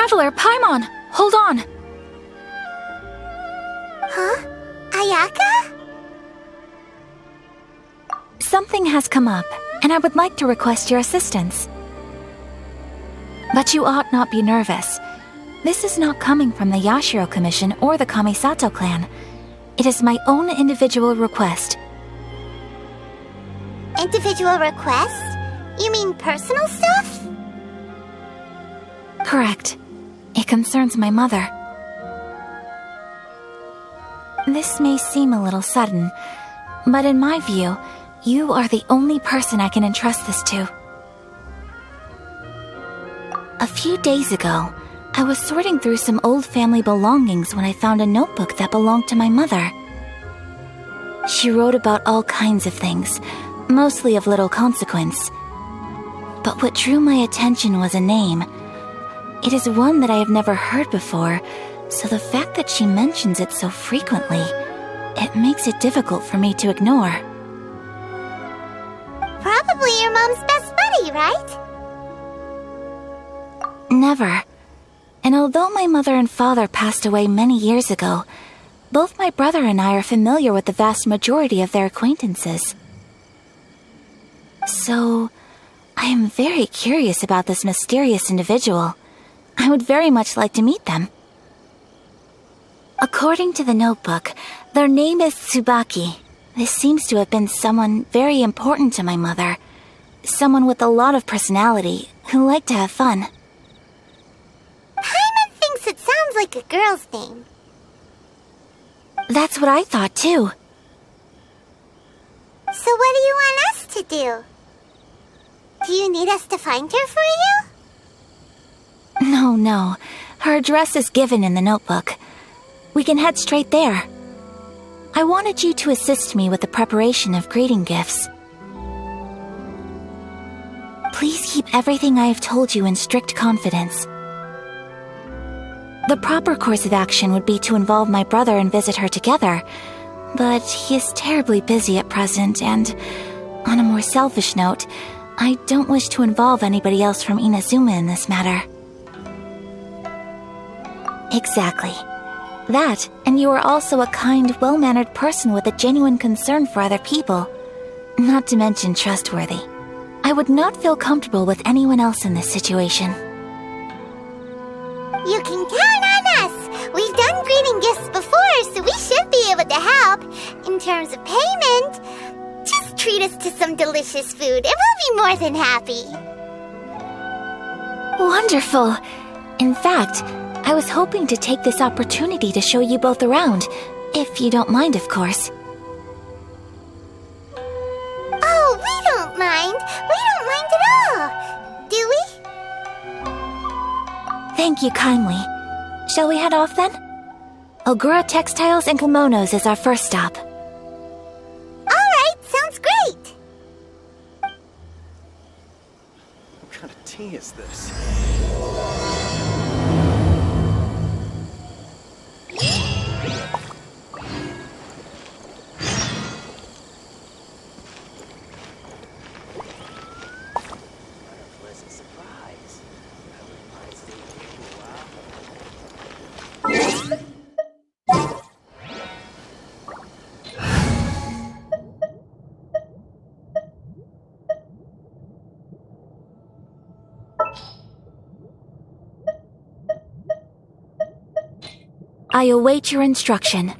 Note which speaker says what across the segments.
Speaker 1: Traveler, Paimon! Hold on!
Speaker 2: Huh? Ayaka?
Speaker 1: Something has come up, and I would like to request your assistance. But you ought not be nervous. This is not coming from the Yashiro Commission or the Kamisato clan. It is my own individual request.
Speaker 2: Individual request? You mean personal stuff?
Speaker 1: Correct. It concerns my mother. This may seem a little sudden, but in my view, you are the only person I can entrust this to. A few days ago, I was sorting through some old family belongings when I found a notebook that belonged to my mother. She wrote about all kinds of things, mostly of little consequence. But what drew my attention was a name. It is one that I have never heard before, so the fact that she mentions it so frequently, it makes it difficult for me to ignore.
Speaker 2: Probably your mom's best buddy, right?
Speaker 1: Never. And although my mother and father passed away many years ago, both my brother and I are familiar with the vast majority of their acquaintances. So, I am very curious about this mysterious individual. I would very much like to meet them. According to the notebook, their name is Tsubaki. This seems to have been someone very important to my mother. Someone with a lot of personality, who liked to have fun.
Speaker 2: Paimon thinks it sounds like a girl's name.
Speaker 1: That's what I thought too.
Speaker 2: So what do you want us to do? Do you need us to find her for you?
Speaker 1: No. Her address is given in the notebook. We can head straight there. I wanted you to assist me with the preparation of greeting gifts. Please keep everything I have told you in strict confidence. The proper course of action would be to involve my brother and visit her together, but he is terribly busy at present, and on a more selfish note, I don't wish to involve anybody else from Inazuma in this matter. Exactly. That, and you are also a kind, well-mannered person with a genuine concern for other people. Not to mention trustworthy. I would not feel comfortable with anyone else in this situation.
Speaker 2: You can count on us! We've done greeting gifts before, so we should be able to help. In terms of payment, just treat us to some delicious food and we'll be more than happy.
Speaker 1: Wonderful! In fact, I was hoping to take this opportunity to show you both around, if you don't mind, of course.
Speaker 2: Oh, we don't mind. We don't mind at all. Do we?
Speaker 1: Thank you kindly. Shall we head off then? Ogura Textiles and Kimonos is our first stop.
Speaker 2: Alright, sounds great.
Speaker 3: What kind of tea is this?
Speaker 1: I await your instruction.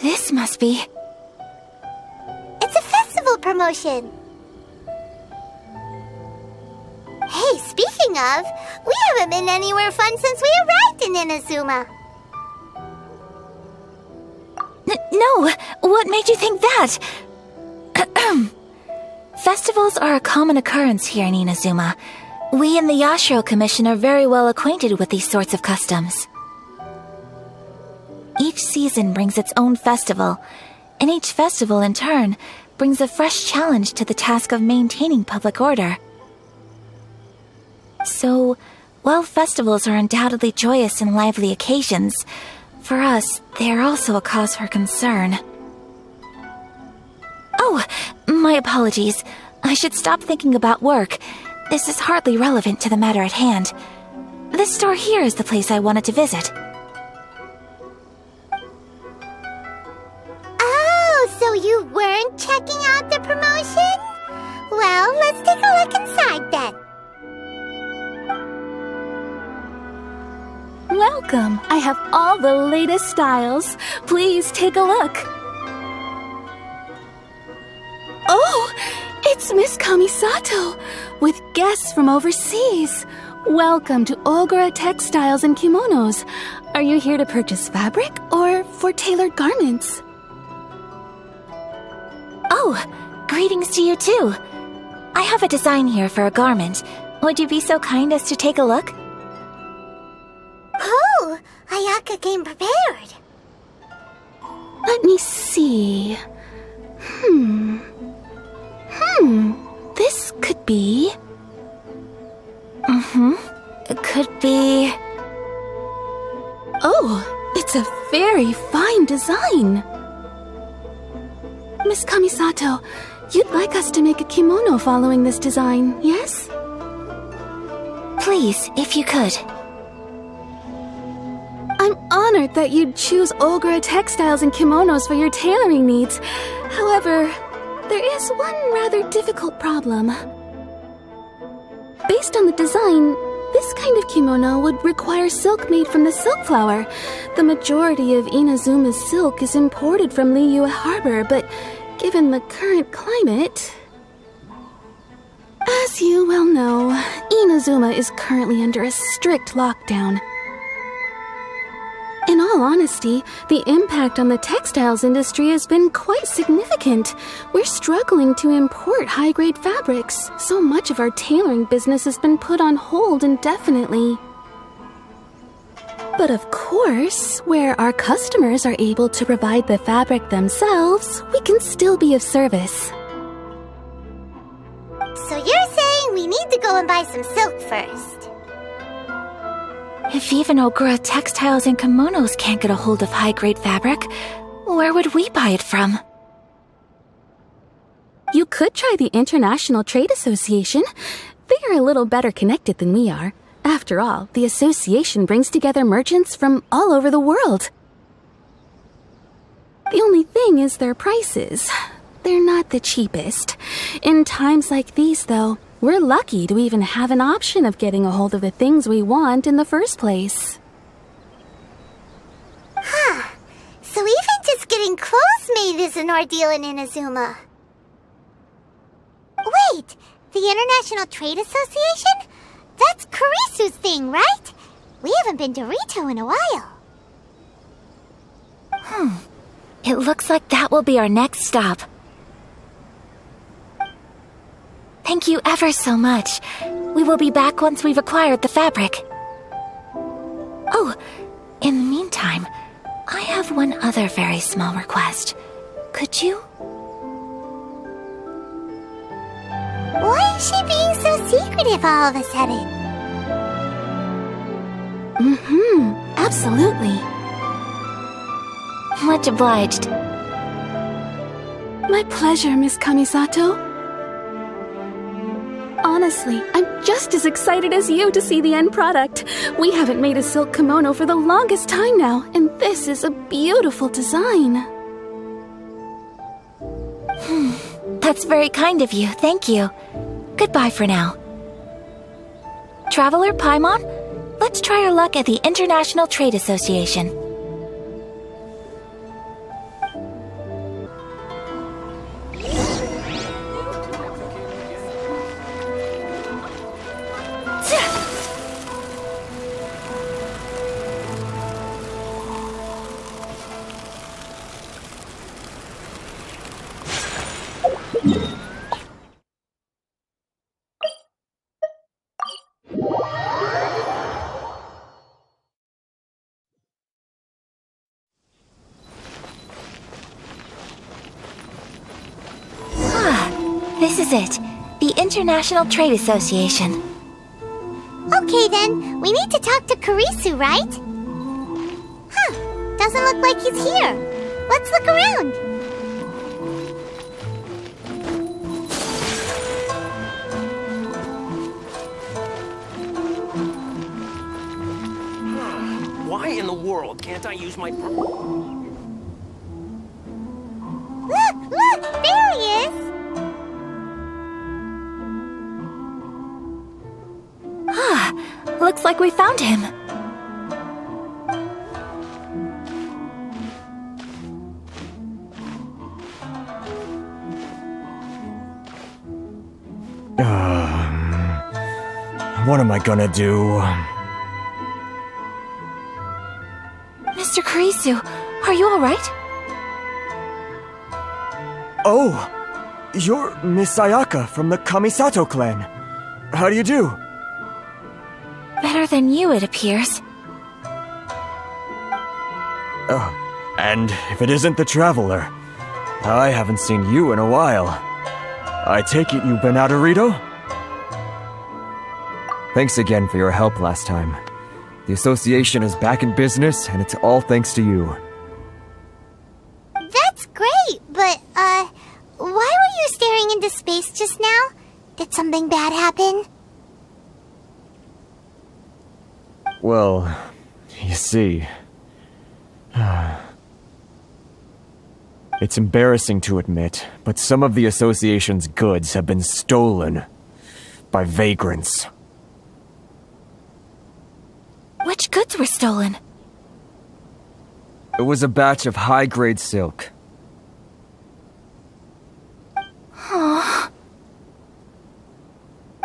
Speaker 1: This must be...
Speaker 2: It's a festival promotion. Hey, speaking of, we haven't been anywhere fun since we arrived in Inazuma.
Speaker 1: No! What made you think that? Festivals are a common occurrence here in Inazuma. We in the Yashiro Commission are very well acquainted with these sorts of customs. Each season brings its own festival, and each festival, in turn, brings a fresh challenge to the task of maintaining public order. So, while festivals are undoubtedly joyous and lively occasions, for us, they are also a cause for concern. Oh, my apologies. I should stop thinking about work. This is hardly relevant to the matter at hand. This store here is the place I wanted to visit.
Speaker 2: So you weren't checking out the promotion? Well, let's take a look inside then.
Speaker 4: Welcome! I have all the latest styles. Please take a look. Oh! It's Miss Kamisato! With guests from overseas. Welcome to Ogura Textiles and Kimonos. Are you here to purchase fabric or for tailored garments?
Speaker 1: Oh, greetings to you too. I have a design here for a garment. Would you be so kind as to take a look?
Speaker 2: Oh, Ayaka came prepared.
Speaker 4: Let me see. This could be...
Speaker 1: It could be...
Speaker 4: Oh, it's a very fine design. Miss Kamisato, you'd like us to make a kimono following this design, yes?
Speaker 1: Please, if you could.
Speaker 4: I'm honored that you'd choose Ogura Textiles and Kimonos for your tailoring needs. However, there is one rather difficult problem. Based on the design, this kind of kimono would require silk made from the silk flower. The majority of Inazuma's silk is imported from Liyue Harbor, but given the current climate... As you well know, Inazuma is currently under a strict lockdown. In all honesty, the impact on the textiles industry has been quite significant. We're struggling to import high-grade fabrics. So much of our tailoring business has been put on hold indefinitely. But of course, where our customers are able to provide the fabric themselves, we can still be of service.
Speaker 2: So you're saying we need to go and buy some silk first?
Speaker 1: If even Ogura Textiles and Kimonos can't get a hold of high-grade fabric, where would we buy it from?
Speaker 4: You could try the International Trade Association. They are a little better connected than we are. After all, the association brings together merchants from all over the world. The only thing is their prices. They're not the cheapest. In times like these, though, we're lucky to even have an option of getting a hold of the things we want in the first place.
Speaker 2: So even just getting clothes made is an ordeal in Inazuma. Wait, the International Trade Association? That's Kurisu's thing, right? We haven't been to Rito in a while.
Speaker 1: It looks like that will be our next stop. Thank you ever so much. We will be back once we've acquired the fabric. Oh, in the meantime, I have one other very small request. Could you?
Speaker 2: is she being so secretive all of a sudden?
Speaker 4: Absolutely.
Speaker 1: Much obliged.
Speaker 4: My pleasure, Miss Kamisato. Honestly, I'm just as excited as you to see the end product. We haven't made a silk kimono for the longest time now, and this is a beautiful design.
Speaker 1: That's very kind of you, thank you. Goodbye for now. Traveler Paimon, let's try our luck at the International Trade Association. This is it. The International Trade Association.
Speaker 2: Okay then, we need to talk to Kurisu, right? Huh, doesn't look like he's here. Let's look around.
Speaker 3: Why in the world can't I use my...
Speaker 2: Look, there he is.
Speaker 1: Looks like we found him.
Speaker 5: What am I gonna do?
Speaker 1: Mr. Kurisu, are you alright?
Speaker 5: Oh! You're Miss Ayaka from the Kamisato clan. How do you do?
Speaker 1: Better than you, it appears.
Speaker 5: And if it isn't the Traveler, I haven't seen you in a while. I take it you've been out of Rito? Thanks again for your help last time. The association is back in business, and it's all thanks to you.
Speaker 2: That's great, but, why were you staring into space just now? Did something bad happen?
Speaker 5: Well, you see... It's embarrassing to admit, but some of the association's goods have been stolen by vagrants.
Speaker 1: Which goods were stolen?
Speaker 5: It was a batch of high-grade silk.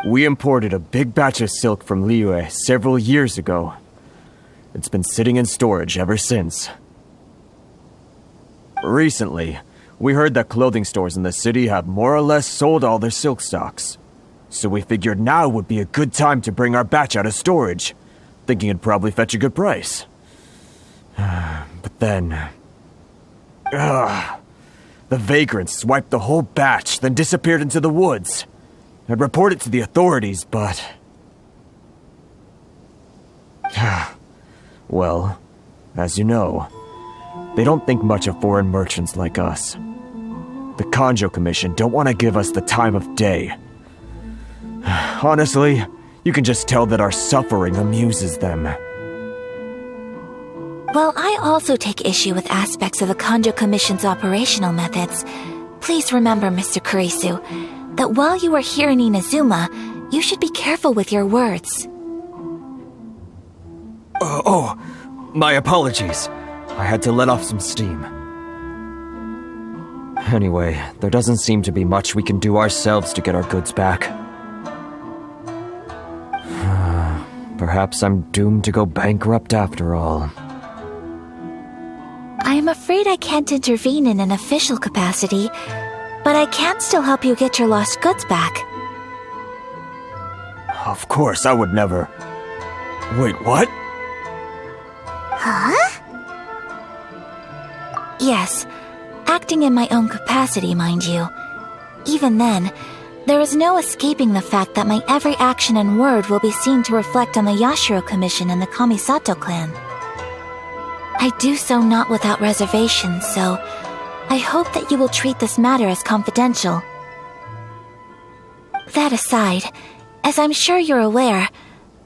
Speaker 5: We imported a big batch of silk from Liyue several years ago. It's been sitting in storage ever since. Recently, we heard that clothing stores in the city have more or less sold all their silk stocks. So we figured now would be a good time to bring our batch out of storage, thinking it'd probably fetch a good price. But then... the vagrants swiped the whole batch, then disappeared into the woods. I'd report it to the authorities, but... Well, as you know, they don't think much of foreign merchants like us. The Kanjo Commission don't want to give us the time of day. Honestly, you can just tell that our suffering amuses them.
Speaker 1: While I also take issue with aspects of the Kanjo Commission's operational methods, please remember, Mr. Kurisu, that while you are here in Inazuma, you should be careful with your words.
Speaker 5: My apologies. I had to let off some steam. Anyway, there doesn't seem to be much we can do ourselves to get our goods back. Perhaps I'm doomed to go bankrupt after all.
Speaker 1: I am afraid I can't intervene in an official capacity, but I can still help you get your lost goods back.
Speaker 5: Of course, I would never... Wait, what?
Speaker 2: Huh?
Speaker 1: Yes, acting in my own capacity, mind you. Even then, There is no escaping the fact that my every action and word will be seen to reflect on the Yashiro Commission and the Kamisato clan. I do so not without reservations, so I hope that you will treat this matter as confidential. That aside, as I'm sure you're aware,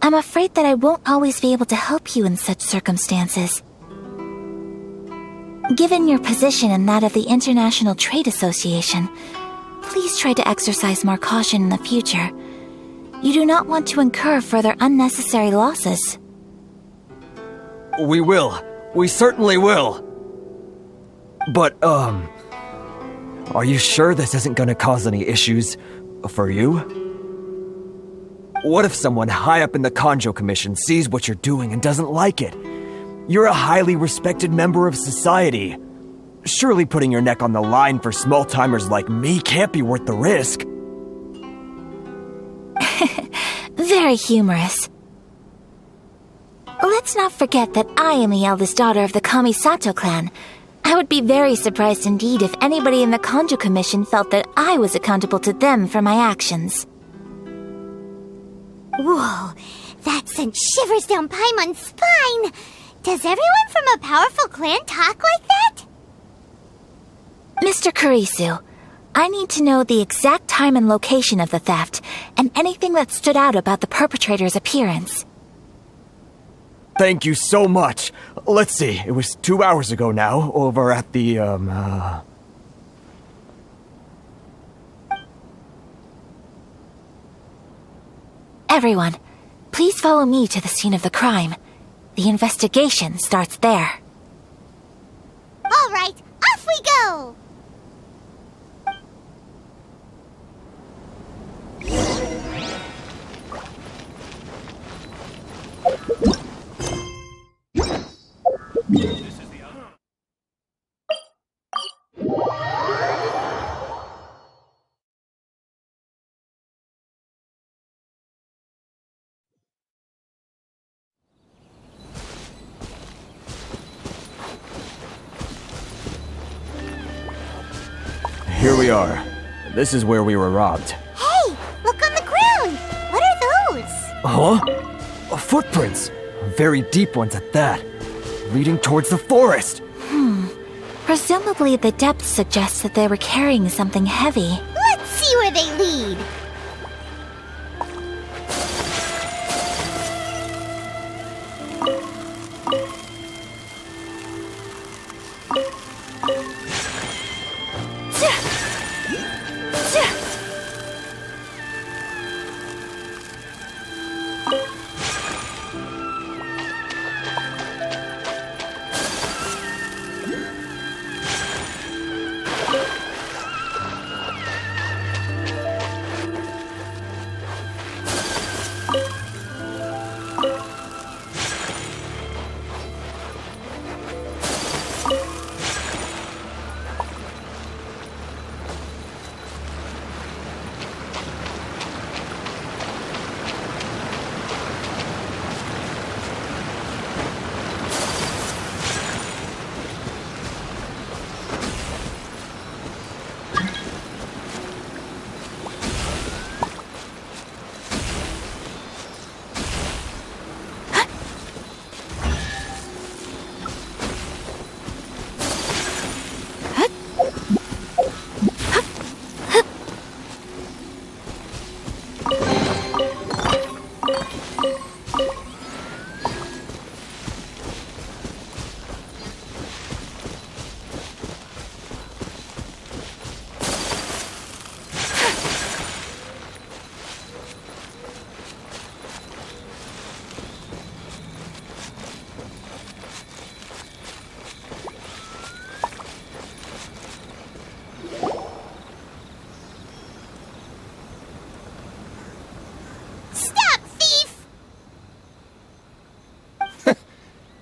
Speaker 1: I'm afraid that I won't always be able to help you in such circumstances. Given your position and that of the International Trade Association, please try to exercise more caution in the future. You do not want to incur further unnecessary losses.
Speaker 5: We will. We certainly will. But, are you sure this isn't gonna cause any issues for you? What if someone high up in the Kanjo Commission sees what you're doing and doesn't like it? You're a highly respected member of society. Surely putting your neck on the line for small-timers like me can't be worth the risk.
Speaker 1: Very humorous. Let's not forget that I am the eldest daughter of the Kamisato clan. I would be very surprised indeed if anybody in the Kanjo Commission felt that I was accountable to them for my actions.
Speaker 2: Whoa, that sent shivers down Paimon's spine. Does everyone from a powerful clan talk like that?
Speaker 1: Mr. Kurisu, I need to know the exact time and location of the theft, and anything that stood out about the perpetrator's appearance.
Speaker 5: Thank you so much. Let's see, it was 2 hours ago now, over at the,
Speaker 1: Everyone, please follow me to the scene of the crime. The investigation starts there.
Speaker 2: All right, off we go!
Speaker 5: Here we are. This is where we were robbed.
Speaker 2: Hey, look on the ground! What are those?
Speaker 5: Huh? Footprints! Very deep ones at that. Leading towards the forest!
Speaker 1: Presumably the depth suggests that they were carrying something heavy.
Speaker 2: Let's see where they lead.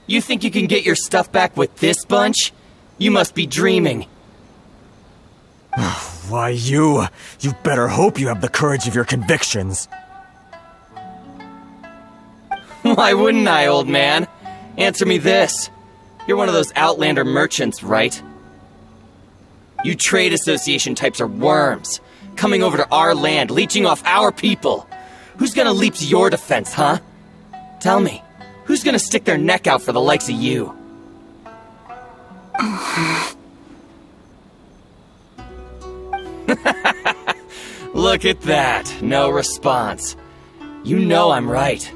Speaker 3: You think you can get your stuff back with this bunch? You must be dreaming.
Speaker 5: Why, you better hope you have the courage of your convictions.
Speaker 3: Why wouldn't I, old man? Answer me this. You're one of those Outlander merchants, right? You trade association types are worms. coming over to our land, leeching off our people. Who's gonna leap to your defense, huh? Tell me, who's gonna stick their neck out for the likes of you? Look at that, no response. You know I'm right.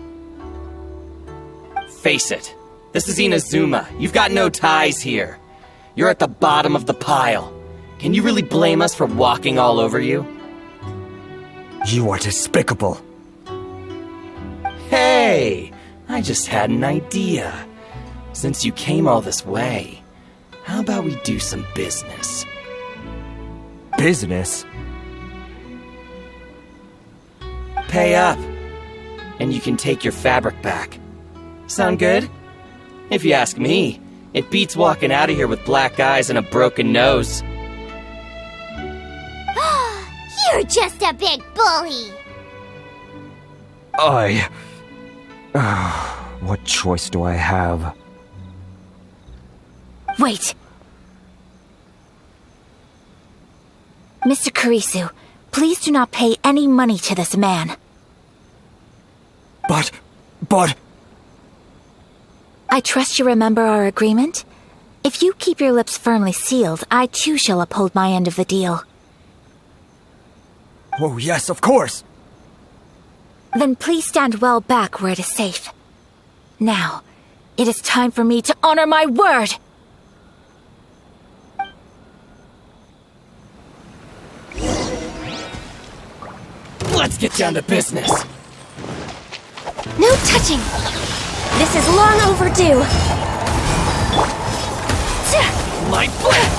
Speaker 3: Face it, this is Inazuma. You've got no ties here. You're at the bottom of the pile. Can you really blame us for walking all over you?
Speaker 5: You are despicable.
Speaker 3: Hey, I just had an idea. Since you came all this way, how about we do some business?
Speaker 5: Business?
Speaker 3: Pay up, and you can take your fabric back. Sound good? If you ask me, it beats walking out of here with black eyes and a broken nose.
Speaker 2: You're just a big bully.
Speaker 5: What choice do I have?
Speaker 1: Wait! Mr. Kurisu, please do not pay any money to this man.
Speaker 5: But...
Speaker 1: I trust you remember our agreement? If you keep your lips firmly sealed, I too shall uphold my end of the deal.
Speaker 5: Oh, yes, of course!
Speaker 1: Then please stand well back where it is safe. Now, it is time for me to honor my word!
Speaker 3: Let's get down to business!
Speaker 1: No touching! This is long overdue!
Speaker 3: My blade!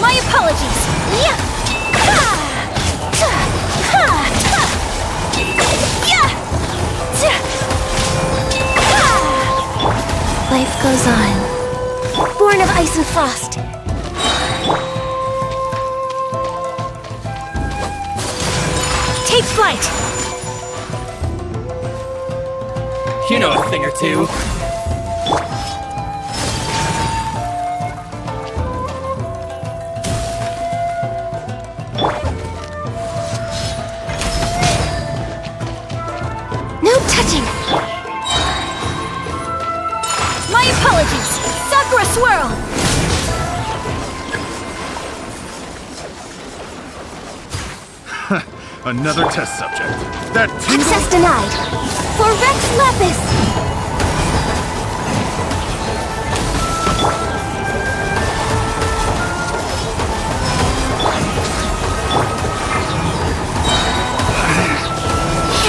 Speaker 1: My apologies! Yeah! Life goes on. Born of ice and frost. Take flight!
Speaker 3: You know a thing or two.
Speaker 1: No touching! My apologies! Sakura Swirl!
Speaker 6: Another test subject. That tingle...
Speaker 1: Access denied! For Rex Lapis!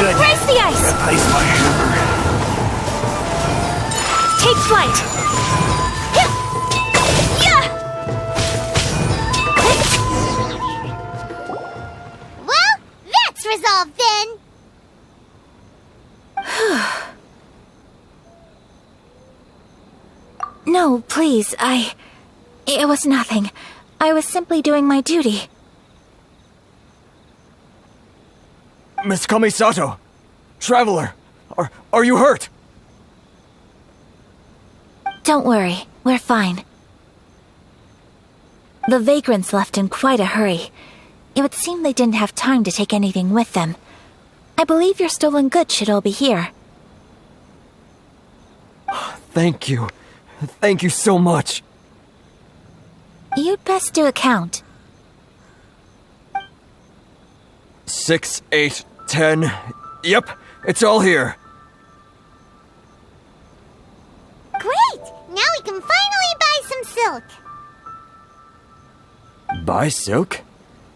Speaker 1: Embrace the ice!
Speaker 6: Ice my hammer.
Speaker 1: Take flight!
Speaker 2: Well, that's resolved then.
Speaker 1: No, please, It was nothing. I was simply doing my duty.
Speaker 5: Miss Kamisato! Traveler! Are you hurt?
Speaker 1: Don't worry, we're fine. The vagrants left in quite a hurry. It would seem they didn't have time to take anything with them. I believe your stolen goods should all be here.
Speaker 5: Thank you. Thank you so much.
Speaker 1: You'd best do a count.
Speaker 5: 6, 8, 10... Yep, it's all here.
Speaker 2: Great! Now we can finally buy some silk.
Speaker 5: Buy silk?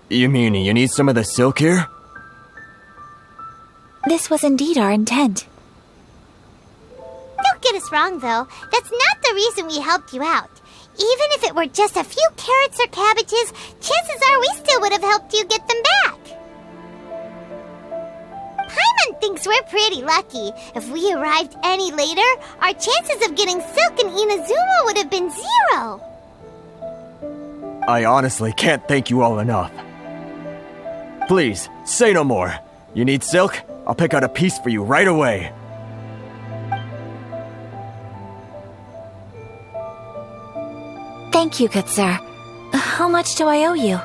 Speaker 5: You mean you need some of the silk here?
Speaker 1: This was indeed our intent.
Speaker 2: Don't get us wrong, though. That's not the reason we helped you out. Even if it were just a few carrots or cabbages, chances are we still would have helped you get them back. Paimon thinks we're pretty lucky. If we arrived any later, our chances of getting silk in Inazuma would have been 0.
Speaker 5: I honestly can't thank you all enough. Please, say no more. You need silk? I'll pick out a piece for you right away.
Speaker 1: Thank you, good sir. How much do I owe you?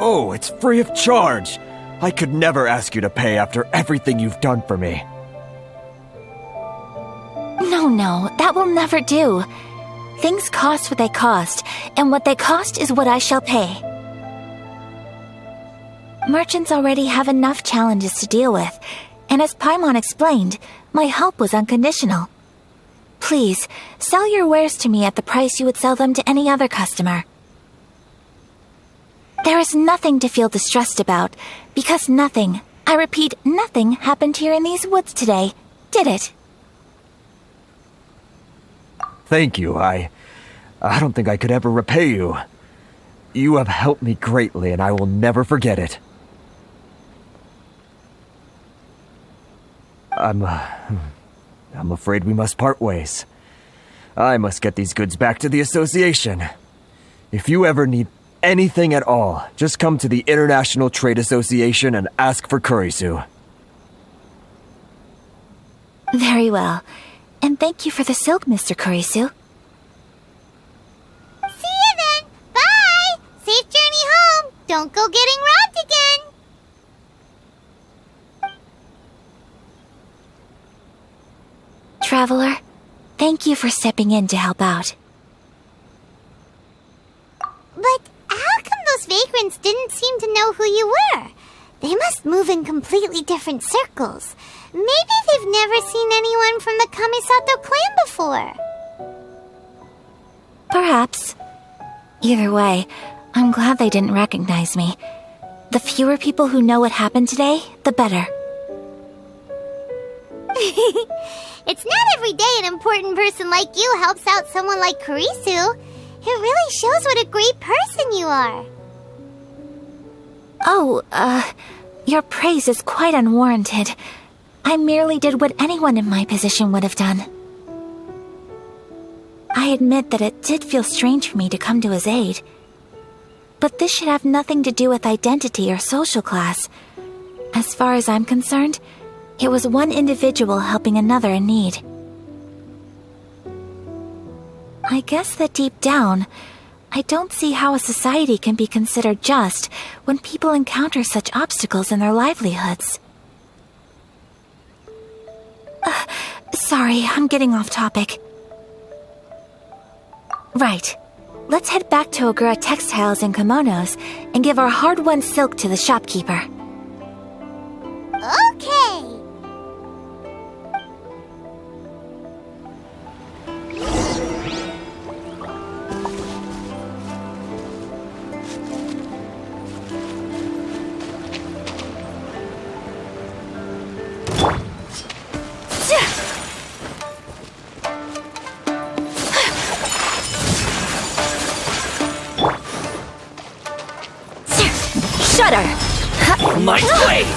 Speaker 5: Oh, it's free of charge! I could never ask you to pay after everything you've done for me.
Speaker 1: No, that will never do. Things cost what they cost, and what they cost is what I shall pay. Merchants already have enough challenges to deal with, and as Paimon explained, my help was unconditional. Please, sell your wares to me at the price you would sell them to any other customer. There is nothing to feel distressed about, because nothing, I repeat, nothing happened here in these woods today, did it?
Speaker 5: Thank you, I don't think I could ever repay you. You have helped me greatly, and I will never forget it. I'm afraid we must part ways. I must get these goods back to the association. If you ever need anything at all, just come to the International Trade Association and ask for Kurisu.
Speaker 1: Very well. And thank you for the silk, Mr. Kurisu.
Speaker 2: See you then. Bye. Safe journey home. Don't go getting robbed again.
Speaker 1: Traveler, thank you for stepping in to help out.
Speaker 2: But how come those vagrants didn't seem to know who you were? They must move in completely different circles. Maybe they've never seen anyone from the Kamisato clan before.
Speaker 1: Perhaps. Either way, I'm glad they didn't recognize me. The fewer people who know what happened today, the better.
Speaker 2: It's not every day an important person like you helps out someone like Kurisu. It really shows what a great person you are.
Speaker 1: Oh, your praise is quite unwarranted. I merely did what anyone in my position would have done. I admit that it did feel strange for me to come to his aid. But this should have nothing to do with identity or social class. As far as I'm concerned, it was one individual helping another in need. I guess that deep down, I don't see how a society can be considered just when people encounter such obstacles in their livelihoods. Sorry, I'm getting off topic. Right. Let's head back to Ogura Textiles and Kimonos and give our hard-won silk to the shopkeeper.
Speaker 2: Okay.
Speaker 1: Shudder!
Speaker 3: My blade!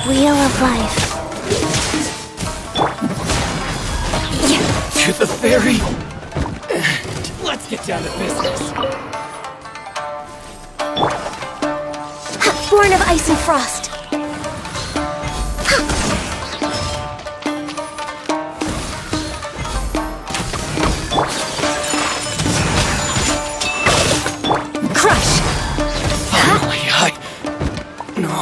Speaker 1: Wheel of life.
Speaker 3: To the ferry! Let's get down to business.
Speaker 1: Born of ice and frost. Crush!
Speaker 3: Finally, No.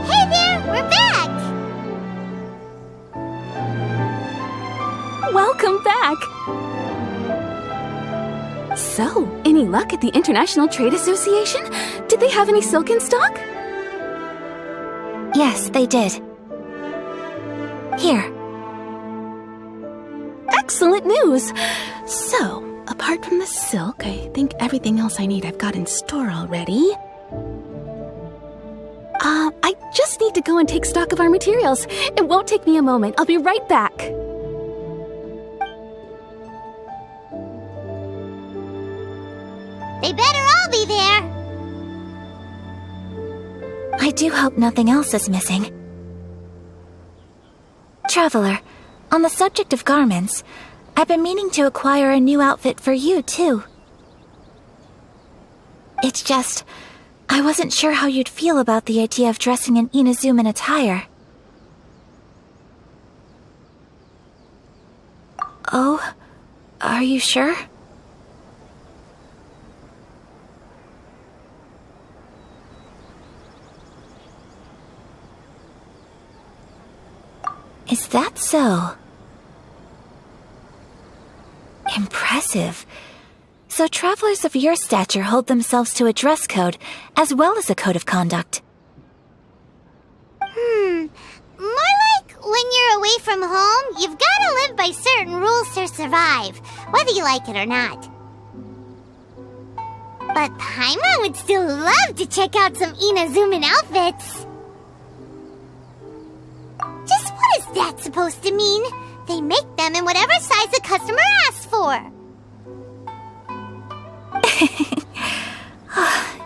Speaker 2: Hey there, we're back.
Speaker 4: Welcome back! So, any luck at the International Trade Association? Did they have any silk in stock?
Speaker 1: Yes, they did. Here.
Speaker 4: excellent news! So, apart from the silk, I think everything else I need I've got in store already. I just need to go and take stock of our materials. It won't take me a moment. I'll be right back.
Speaker 2: They better all be there.
Speaker 1: I do hope nothing else is missing. Traveler, on the subject of garments, I've been meaning to acquire a new outfit for you, too. It's just, I wasn't sure how you'd feel about the idea of dressing in Inazuman attire. Oh, are you sure? Is that so? Impressive. So travelers of your stature hold themselves to a dress code, as well as a code of conduct.
Speaker 2: More like when you're away from home, you've gotta live by certain rules to survive, whether you like it or not. But Paimon would still love to check out some Inazuman outfits. Just what is that supposed to mean? They make them in whatever size the customer asks for.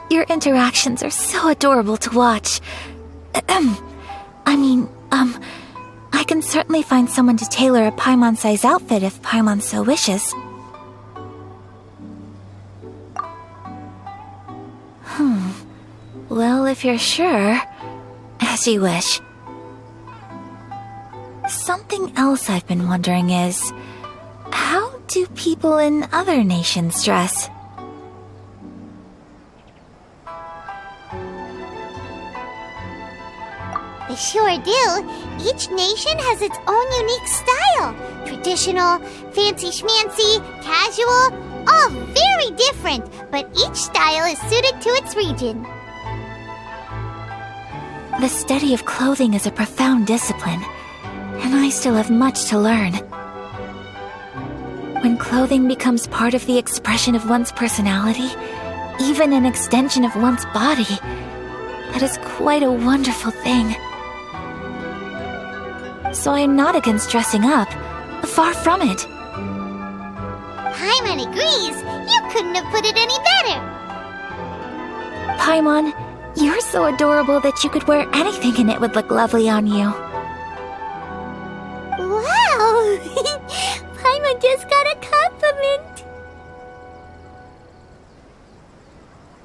Speaker 1: Your interactions are so adorable to watch. I can certainly find someone to tailor a Paimon-size outfit if Paimon so wishes. Well, if you're sure, as you wish. Something else I've been wondering is, how do people in other nations dress?
Speaker 2: They sure do. Each nation has its own unique style. Traditional, fancy schmancy, casual, all very different, but each style is suited to its region.
Speaker 1: The study of clothing is a profound discipline, and I still have much to learn. When clothing becomes part of the expression of one's personality, even an extension of one's body, that is quite a wonderful thing. So I'm not against dressing up. Far from it.
Speaker 2: Paimon agrees. You couldn't have put it any better.
Speaker 1: Paimon, you're so adorable that you could wear anything and it would look lovely on you.
Speaker 2: Wow! Paimon just got a compliment.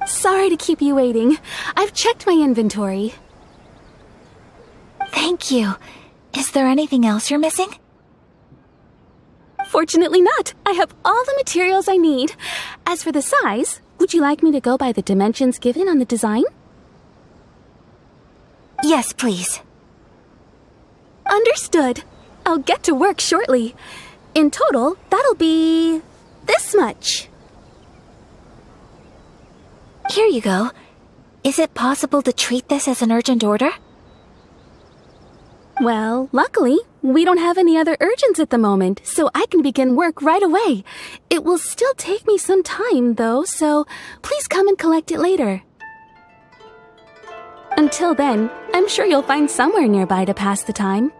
Speaker 4: Sorry to keep you waiting. I've checked my inventory.
Speaker 1: Thank you. Is there anything else you're missing?
Speaker 4: Fortunately not. I have all the materials I need. As for the size, would you like me to go by the dimensions given on the design?
Speaker 1: Yes, please.
Speaker 4: Understood. I'll get to work shortly. In total, that'll be this much.
Speaker 1: Here you go. Is it possible to treat this as an urgent order?
Speaker 4: Well, luckily, we don't have any other urgents at the moment, so I can begin work right away. It will still take me some time, though, so please come and collect it later. Until then, I'm sure you'll find somewhere nearby to pass the time.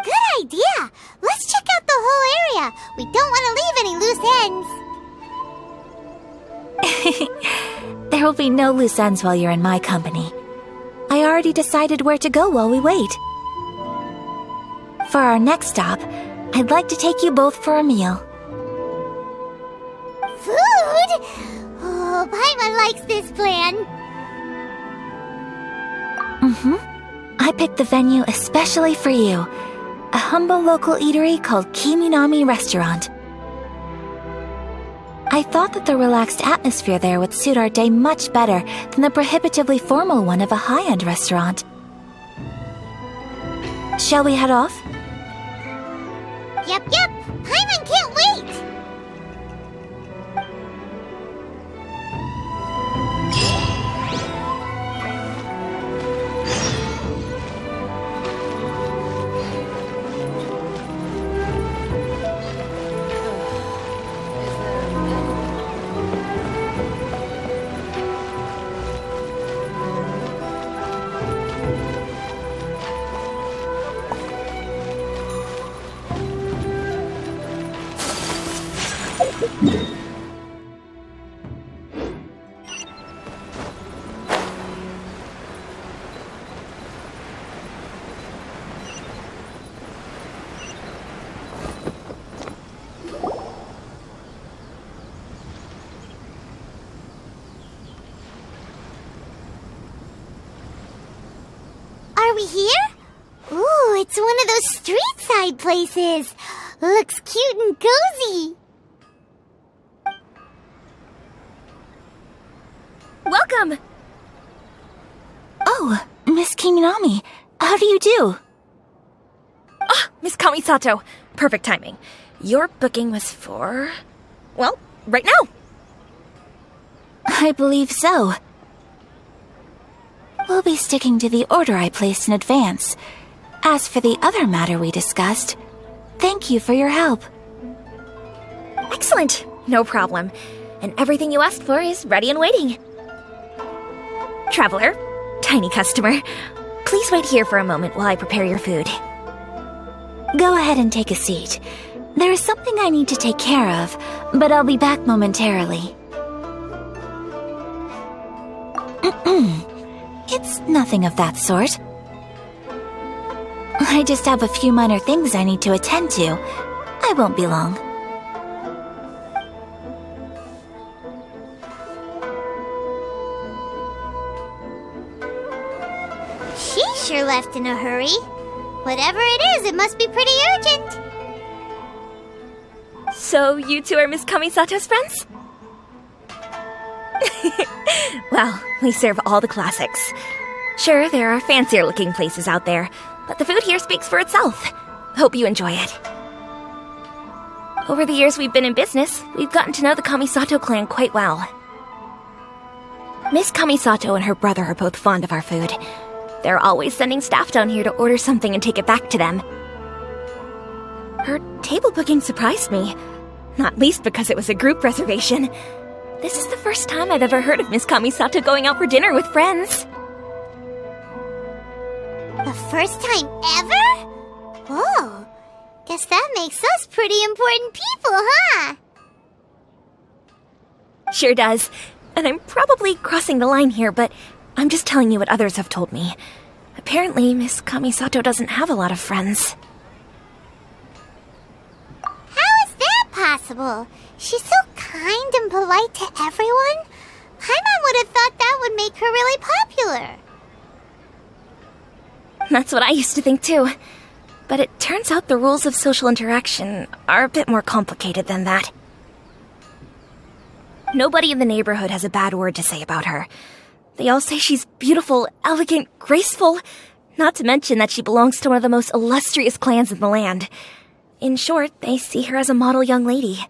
Speaker 2: Good idea. Let's check out the whole area. We don't want to leave any loose ends.
Speaker 1: There will be no loose ends while you're in my company. I already decided where to go while we wait. For our next stop, I'd like to take you both for a meal.
Speaker 2: Food? Oh, Paimon likes this plan.
Speaker 1: I picked the venue especially for you. A humble local eatery called Kiminami Restaurant. I thought that the relaxed atmosphere there would suit our day much better than the prohibitively formal one of a high-end restaurant. Shall we head off?
Speaker 2: Yep. Paimon can't wait. Are we here? Ooh, it's one of those street-side places. Looks cute and cozy.
Speaker 1: Welcome! Oh, Miss Kiminami, how do you do?
Speaker 7: Ah, Miss Kamisato. Perfect timing. Your booking was for... well, right now.
Speaker 1: I believe so. We'll be sticking to the order I placed in advance. As for the other matter we discussed, thank you for your help.
Speaker 7: Excellent. No problem. And everything you asked for is ready and waiting. Traveler, tiny customer, please wait here for a moment while I prepare your food.
Speaker 1: Go ahead and take a seat. There is something I need to take care of, but I'll be back momentarily. It's nothing of that sort. I just have a few minor things I need to attend to. I won't be long.
Speaker 2: She sure left in a hurry. Whatever it is, it must be pretty urgent.
Speaker 7: So you two are Miss Kamisato's friends? Well, we serve all the classics. Sure, there are fancier looking places out there, but the food here speaks for itself. Hope you enjoy it. Over the years we've been in business, we've gotten to know the Kamisato clan quite well. Miss Kamisato and her brother are both fond of our food. They're always sending staff down here to order something and take it back to them. Her table booking surprised me, not least because it was a group reservation. This is the first time I've ever heard of Miss Kamisato going out for dinner with friends.
Speaker 2: The first time ever? Whoa. Guess that makes us pretty important people, huh?
Speaker 7: Sure does. And I'm probably crossing the line here, but I'm just telling you what others have told me. Apparently, Miss Kamisato doesn't have a lot of friends.
Speaker 2: How is that possible? She's so kind and polite to everyone. Paimon would have thought that would make her really popular.
Speaker 7: That's what I used to think too. But it turns out the rules of social interaction are a bit more complicated than that. Nobody in the neighborhood has a bad word to say about her. They all say she's beautiful, elegant, graceful, not to mention that she belongs to one of the most illustrious clans in the land. In short, they see her as a model young lady.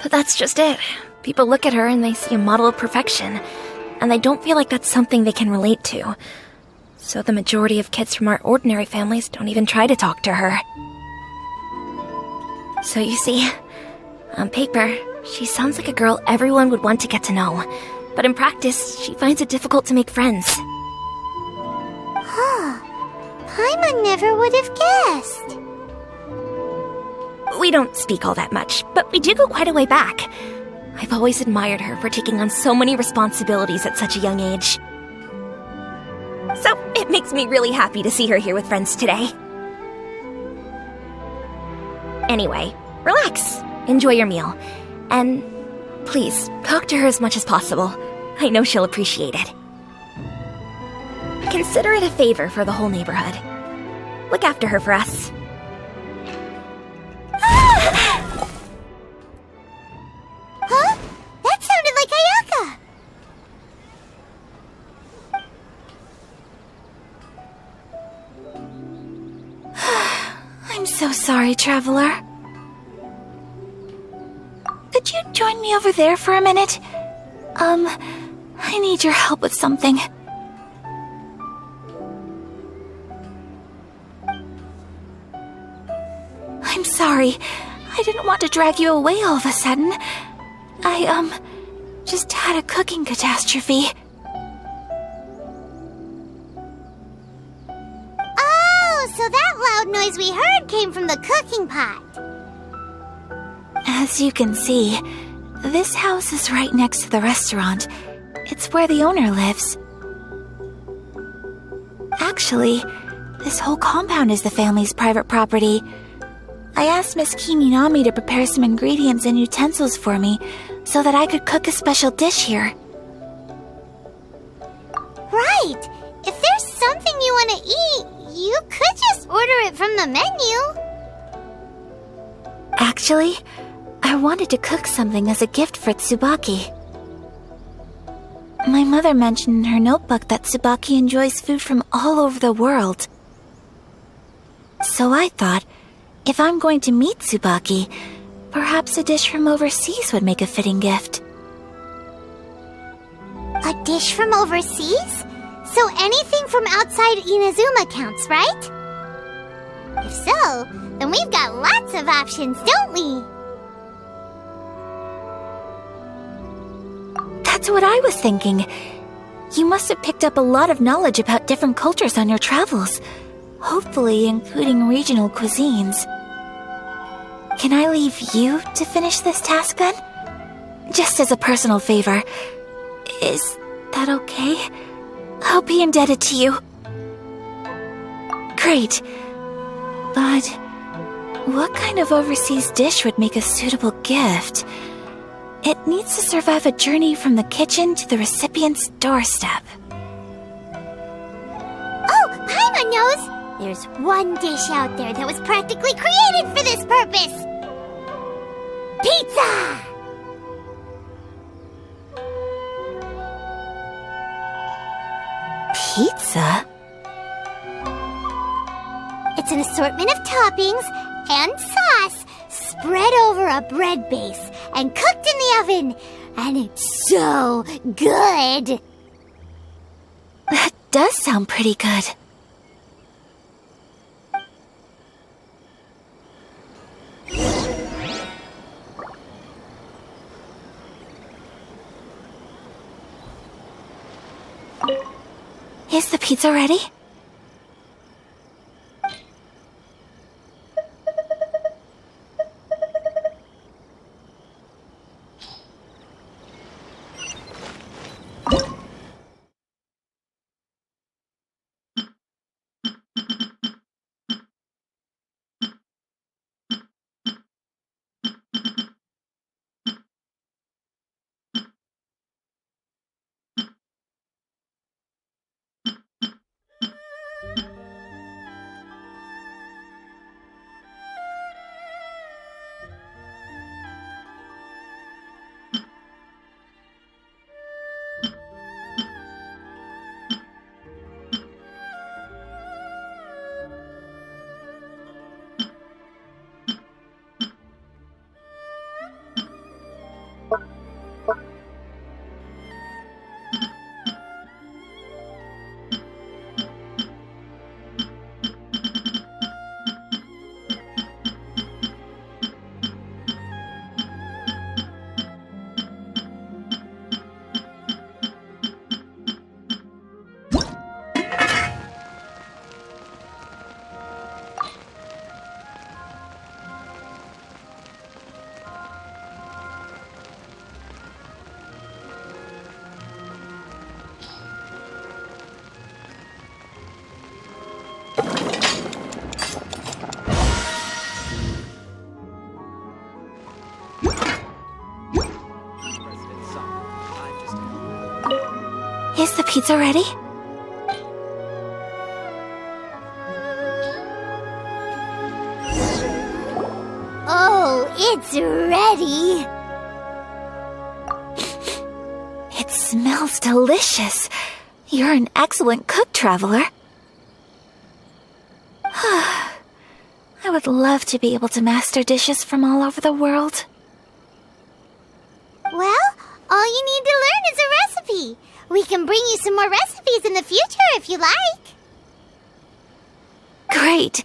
Speaker 7: But that's just it. People look at her and they see a model of perfection, and they don't feel like that's something they can relate to. So the majority of kids from our ordinary families don't even try to talk to her. So you see, on paper, she sounds like a girl everyone would want to get to know. But in practice, she finds it difficult to make friends.
Speaker 2: Paimon never would have guessed.
Speaker 7: We don't speak all that much, but we do go quite a way back. I've always admired her for taking on so many responsibilities at such a young age. So it makes me really happy to see her here with friends today. Anyway, relax, enjoy your meal, and please talk to her as much as possible. I know she'll appreciate it. Consider it a favor for the whole neighborhood. Look after her for us.
Speaker 2: Huh? That sounded like Ayaka.
Speaker 1: I'm so sorry, traveler. Could you join me over there for a minute? I need your help with something. I'm sorry. I didn't want to drag you away all of a sudden. I, just had a cooking catastrophe.
Speaker 2: Oh, so that loud noise we heard came from the cooking pot.
Speaker 1: As you can see, this house is right next to the restaurant. It's where the owner lives. Actually, this whole compound is the family's private property. I asked Miss Kiminami to prepare some ingredients and utensils for me so that I could cook a special dish here.
Speaker 2: Right! If there's something you want to eat, you could just order it from the menu.
Speaker 1: Actually, I wanted to cook something as a gift for Tsubaki. My mother mentioned in her notebook that Tsubaki enjoys food from all over the world. So I thought, if I'm going to meet Tsubaki, perhaps a dish from overseas would make a fitting gift.
Speaker 2: A dish from overseas? So anything from outside Inazuma counts, right? If so, then we've got lots of options, don't we?
Speaker 1: That's what I was thinking. You must have picked up a lot of knowledge about different cultures on your travels, hopefully including regional cuisines. Can I leave you to finish this task then? Just as a personal favor. Is that okay? I'll be indebted to you. Great. But what kind of overseas dish would make a suitable gift? It needs to survive a journey from the kitchen to the recipient's doorstep.
Speaker 2: Oh, Paimon knows! There's one dish out there that was practically created for this purpose! Pizza!
Speaker 1: Pizza?
Speaker 2: It's an assortment of toppings and sauce spread over a bread base and cooked in the oven. And it's so good!
Speaker 1: That does sound pretty good. Is the pizza ready? Is the pizza ready?
Speaker 2: Oh, it's ready!
Speaker 1: It smells delicious. You're an excellent cook, traveler. I would love to be able to master dishes from all over the world.
Speaker 2: Well, all you need to learn is a recipe. We can bring you some more recipes in the future if you like.
Speaker 1: Great.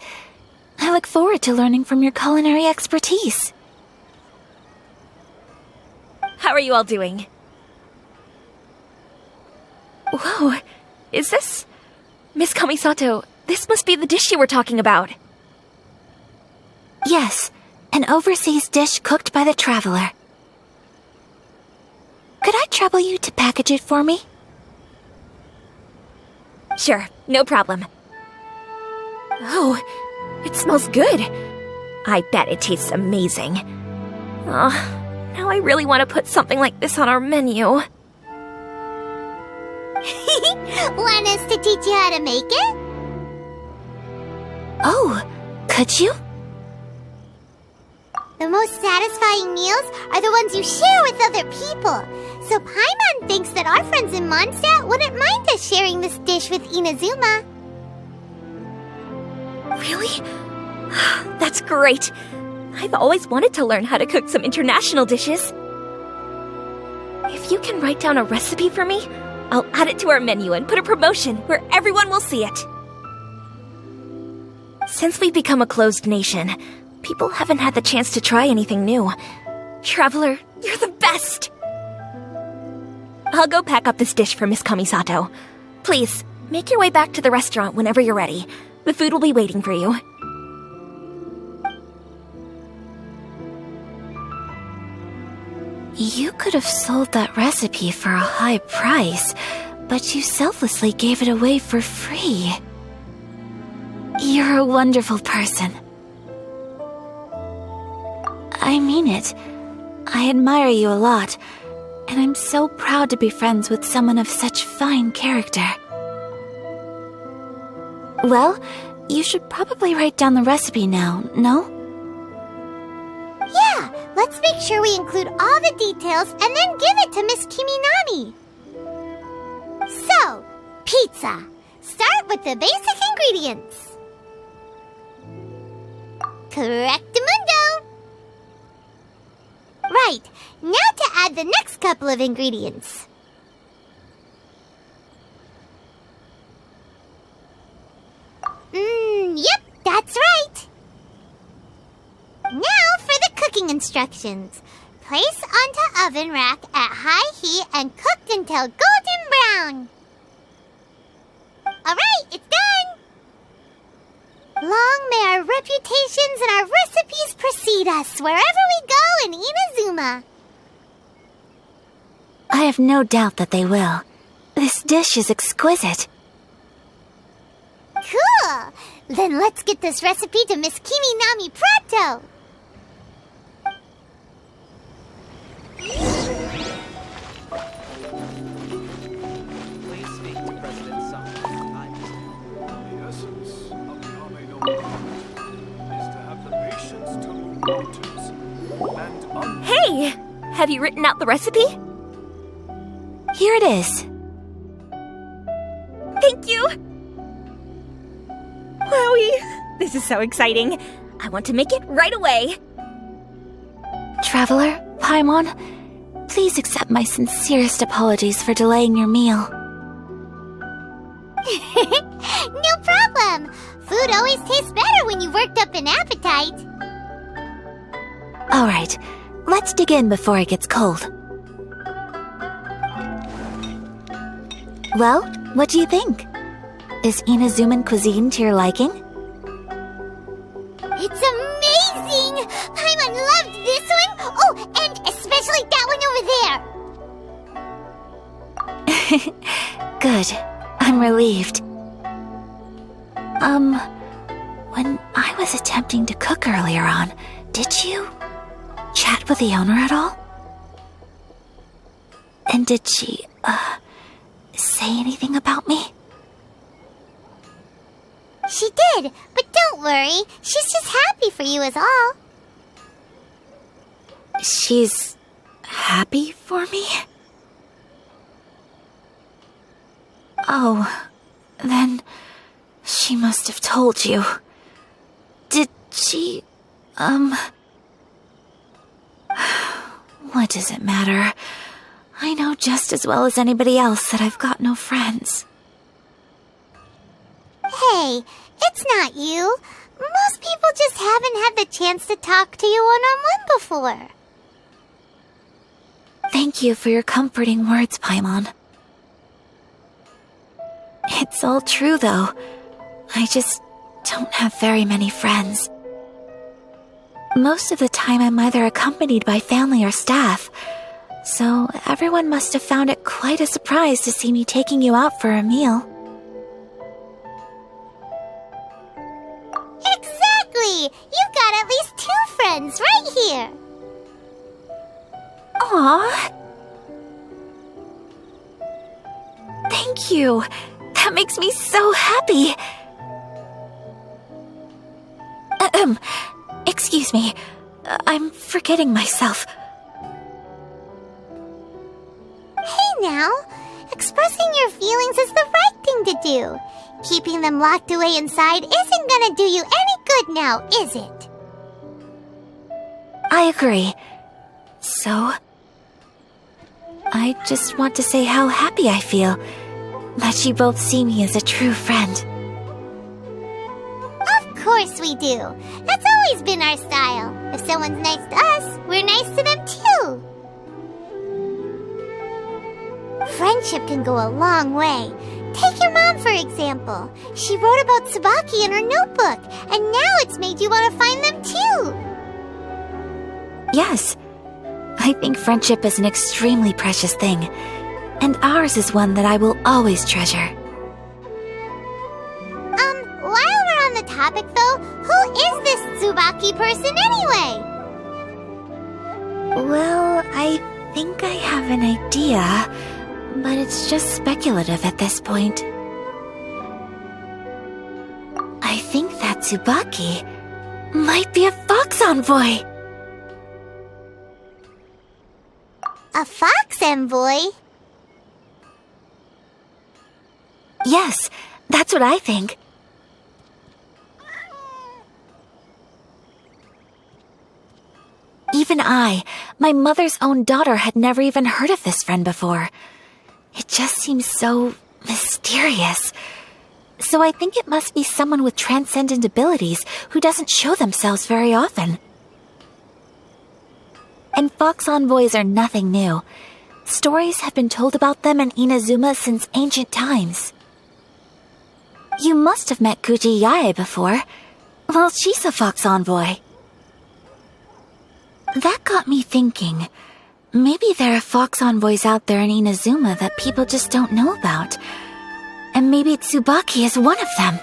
Speaker 1: I look forward to learning from your culinary expertise.
Speaker 7: How are you all doing? Whoa, is this... Miss Kamisato, this must be the dish you were talking about.
Speaker 1: Yes, An overseas dish cooked by the traveler. Could I trouble you to package it for me?
Speaker 7: Sure, no problem. Oh, it smells good. I bet it tastes amazing. Oh, now I really want to put something like this on our menu.
Speaker 2: Want us to teach you how to make it?
Speaker 1: Oh, could you?
Speaker 2: The most satisfying meals are the ones you share with other people. So Paimon thinks that our friends in Mondstadt wouldn't mind us sharing this dish with Inazuma.
Speaker 7: Really? That's great. I've always wanted to learn how to cook some international dishes. If you can write down a recipe for me, I'll add it to our menu and put a promotion where everyone will see it. Since we've become a closed nation, people haven't had the chance to try anything new. Traveler, you're the best! I'll go pack up this dish for Miss Kamisato. Please, make your way back to the restaurant whenever you're ready. The food will be waiting for you.
Speaker 1: You could have sold that recipe for a high price, but you selflessly gave it away for free. You're a wonderful person. I mean it. I admire you a lot, and I'm so proud to be friends with someone of such fine character. Well, you should probably write down the recipe now, no?
Speaker 2: Yeah, let's make sure we include all the details and then give it to Miss Kiminami. So, pizza. Start with the basic ingredients. Correctamundo. Right, now to add the next couple of ingredients. Yep, that's right. Now for the cooking instructions. Place onto oven rack at high heat and cooked until golden brown. Alright, it's done! Long may our reputations and our recipes precede us wherever we go in Inazuma.
Speaker 1: I have no doubt that they will. This dish is exquisite.
Speaker 2: Cool! Then let's get this recipe to Miss Kiminami pronto!
Speaker 8: Please speak to President Song.
Speaker 6: The essence of the Ame is to have the patience to move mountains and
Speaker 7: Hey! Have you written out the recipe?
Speaker 1: Here it is.
Speaker 7: Thank you! Wowie! This is so exciting. I want to make it right away.
Speaker 1: Traveler, Paimon, please accept my sincerest apologies for delaying your meal.
Speaker 2: No problem! Food always tastes better when you've worked up an appetite.
Speaker 1: Alright, let's dig in before it gets cold. Well, what do you think? Is Inazuman cuisine to your liking?
Speaker 2: It's amazing! Paimon loved this one! Oh, and especially that one over there!
Speaker 1: Good. I'm relieved. When I was attempting to cook earlier on, did you chat with the owner at all? And did she, say anything about me?
Speaker 2: She did, but don't worry. She's just happy for you is all.
Speaker 1: She's happy for me? Oh, then she must have told you. Did she, What does it matter? I know just as well as anybody else that I've got no friends.
Speaker 2: Hey, it's not you. Most people just haven't had the chance to talk to you one-on-one before.
Speaker 1: Thank you for your comforting words, Paimon. It's all true, though. I just don't have very many friends. Most of the time I'm either accompanied by family or staff, so everyone must have found it quite a surprise to see me taking you out for a meal.
Speaker 2: Exactly! You've got at least 2 friends right here!
Speaker 1: Aww. Thank you. That makes me so happy. Excuse me. I'm forgetting myself.
Speaker 2: Hey now! Expressing your feelings is the right thing to do. Keeping them locked away inside isn't gonna do you any good now, is it?
Speaker 1: I agree. So, I just want to say how happy I feel that you both see me as a true friend.
Speaker 2: Of course we do. That's always been our style. If someone's nice to us, we're nice to them too. Friendship can go a long way. Take your mom, for example. She wrote about Tsubaki in her notebook, and now it's made you want to find them too.
Speaker 1: Yes, I think friendship is an extremely precious thing, and ours is one that I will always treasure.
Speaker 2: While we're on the topic though, who is this Tsubaki person anyway?
Speaker 1: Well, I think I have an idea, but it's just speculative at this point. I think that Tsubaki might be a fox envoy.
Speaker 2: A fox envoy?
Speaker 1: Yes, that's what I think. Even I, my mother's own daughter, had never even heard of this friend before. It just seems so mysterious. So I think it must be someone with transcendent abilities who doesn't show themselves very often. And fox envoys are nothing new. Stories have been told about them in Inazuma since ancient times. You must have met Kuji Yae before. Well, she's a fox envoy. That got me thinking. Maybe there are fox envoys out there in Inazuma that people just don't know about. And maybe Tsubaki is one of them.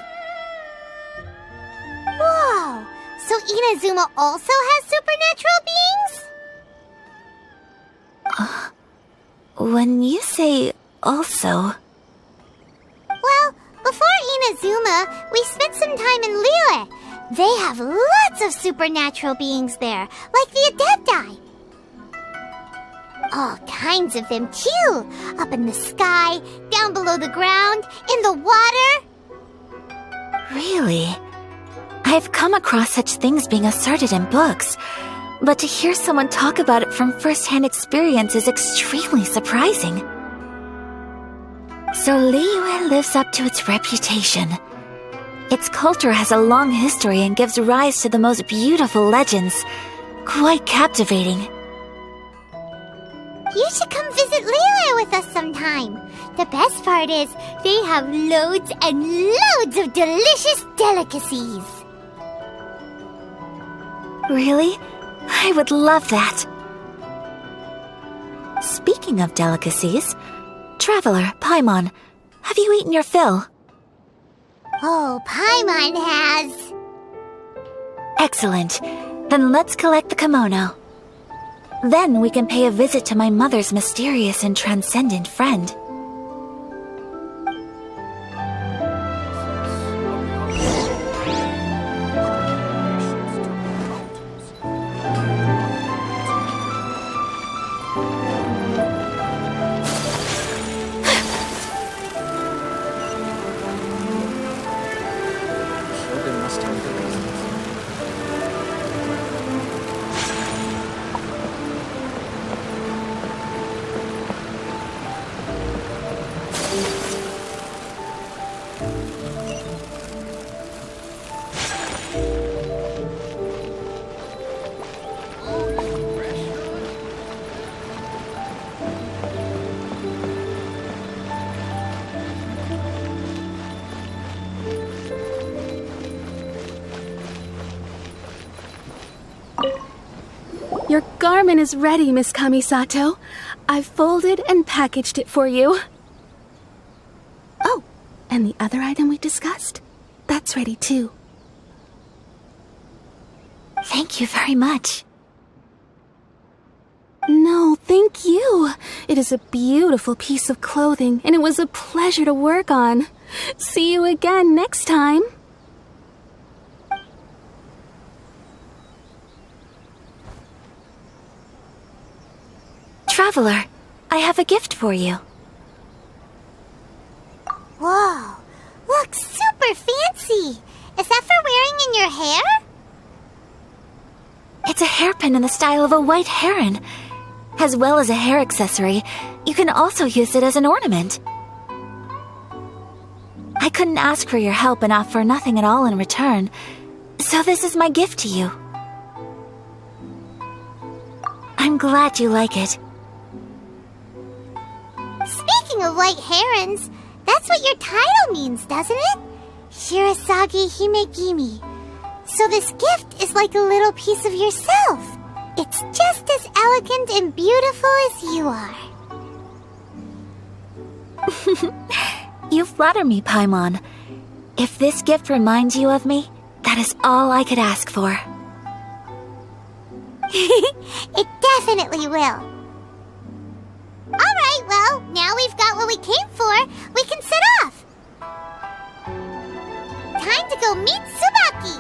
Speaker 2: Whoa! So Inazuma also has supernatural beings?
Speaker 1: When you say also...
Speaker 2: Well, before Inazuma, we spent some time in Liyue. They have lots of supernatural beings there, like the Adepti. All kinds of them, too. Up in the sky, down below the ground, in the water.
Speaker 1: Really? I've come across such things being asserted in books, but to hear someone talk about it from first-hand experience is extremely surprising. So Liyue lives up to its reputation. Its culture has a long history and gives rise to the most beautiful legends. Quite captivating.
Speaker 2: You should come visit Liyue with us sometime. The best part is, they have loads and loads of delicious delicacies.
Speaker 1: Really? I would love that. Speaking of delicacies, Traveler, Paimon, have you eaten your fill?
Speaker 2: Oh, Paimon has.
Speaker 1: Excellent. Then let's collect the kimono. Then we can pay a visit to my mother's mysterious and transcendent friend.
Speaker 4: Your garment is ready, Miss Kamisato. I've folded and packaged it for you. Oh, and the other item we discussed? That's ready too.
Speaker 1: Thank you very much.
Speaker 4: No, thank you. It is a beautiful piece of clothing, and it was a pleasure to work on. See you again next time.
Speaker 1: Traveler, I have a gift for you.
Speaker 2: Whoa, looks super fancy. Is that for wearing in your hair?
Speaker 1: It's a hairpin in the style of a white heron. As well as a hair accessory, you can also use it as an ornament. I couldn't ask for your help and offer nothing at all in return, so this is my gift to you. I'm glad you like it.
Speaker 2: Speaking of white herons, that's what your title means, doesn't it? Shirasagi Himegimi. So this gift is like a little piece of yourself. It's just as elegant and beautiful as you are.
Speaker 1: You flatter me, Paimon. If this gift reminds you of me, that is all I could ask for.
Speaker 2: It definitely will. Alright, well, now we've got what we came for, we can set off. Time to go meet Tsubaki.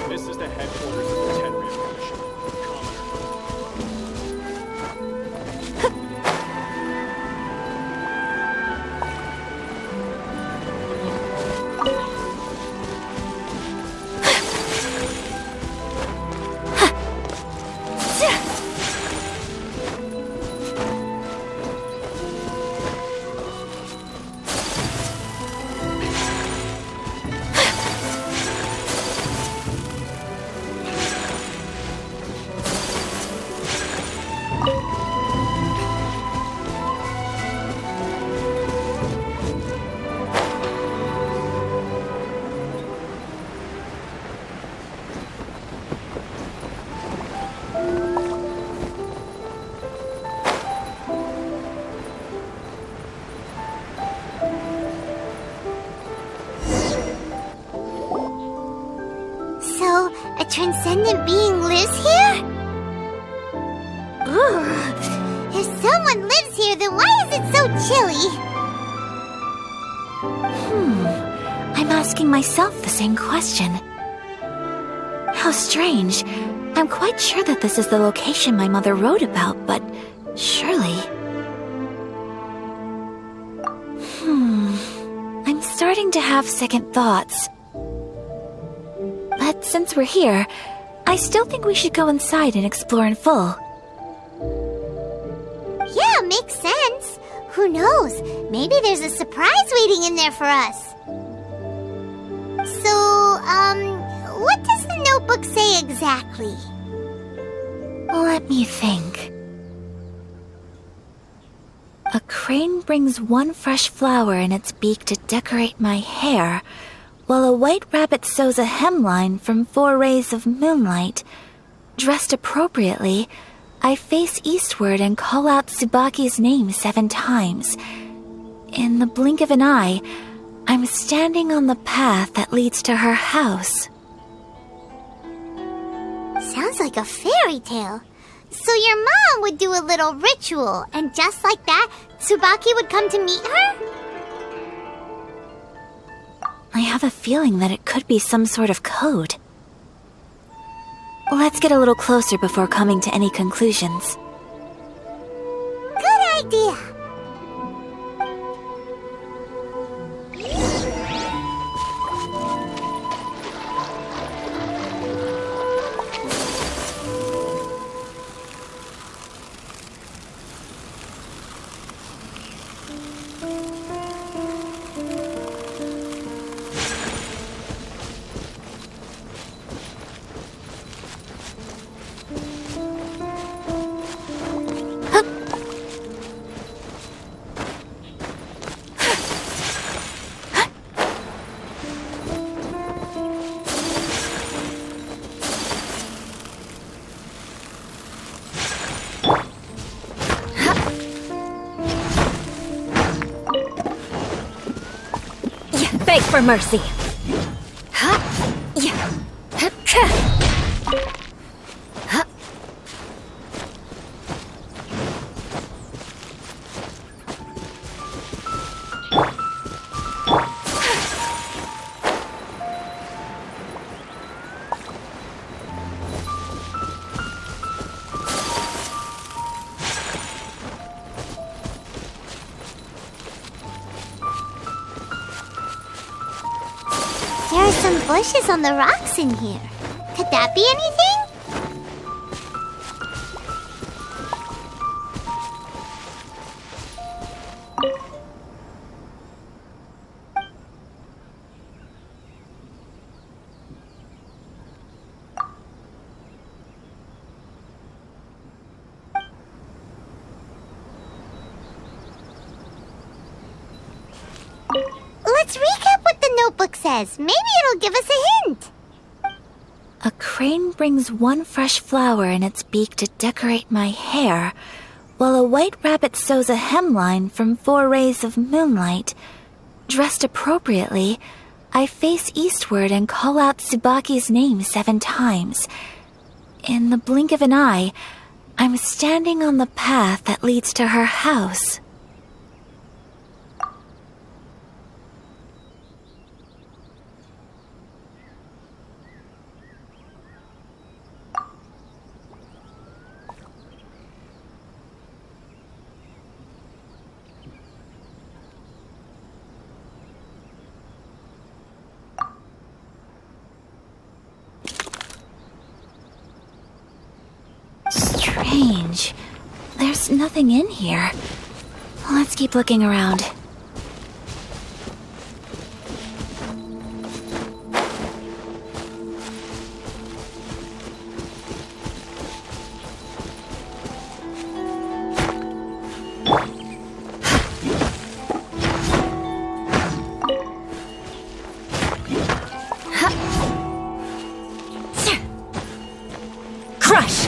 Speaker 6: This is the headquarters of the Tenryou Commission.
Speaker 2: So, a transcendent being lives here? Ugh. If someone lives here, then why is it so chilly?
Speaker 1: I'm asking myself the same question. How strange. I'm quite sure that this is the location my mother wrote about, but surely... I'm starting to have second thoughts. But since we're here, I still think we should go inside and explore in full.
Speaker 2: Yeah, makes sense. Who knows? Maybe there's a surprise waiting in there for us. So, what does the notebook say exactly?
Speaker 1: Let me think. A crane brings one fresh flower in its beak to decorate my hair, while a white rabbit sews a hemline from 4 rays of moonlight. Dressed appropriately, I face eastward and call out Tsubaki's name 7 times. In the blink of an eye, I'm standing on the path that leads to her house.
Speaker 2: Sounds like a fairy tale. So your mom would do a little ritual, and just like that, Tsubaki would come to meet her?
Speaker 1: I have a feeling that it could be some sort of code. Let's get a little closer before coming to any conclusions.
Speaker 2: Good idea.
Speaker 7: Beg for mercy.
Speaker 2: There are some bushes on the rocks in here. Could that be anything? Let's recap what the notebook says. Maybe it'll give us a hint.
Speaker 1: A crane brings one fresh flower in its beak to decorate my hair, while a white rabbit sews a hemline from 4 rays of moonlight. Dressed appropriately, I face eastward and call out Tsubaki's name 7 times. In the blink of an eye, I'm standing on the path that leads to her house. Strange. There's nothing in here. Let's keep looking around.
Speaker 7: Crush!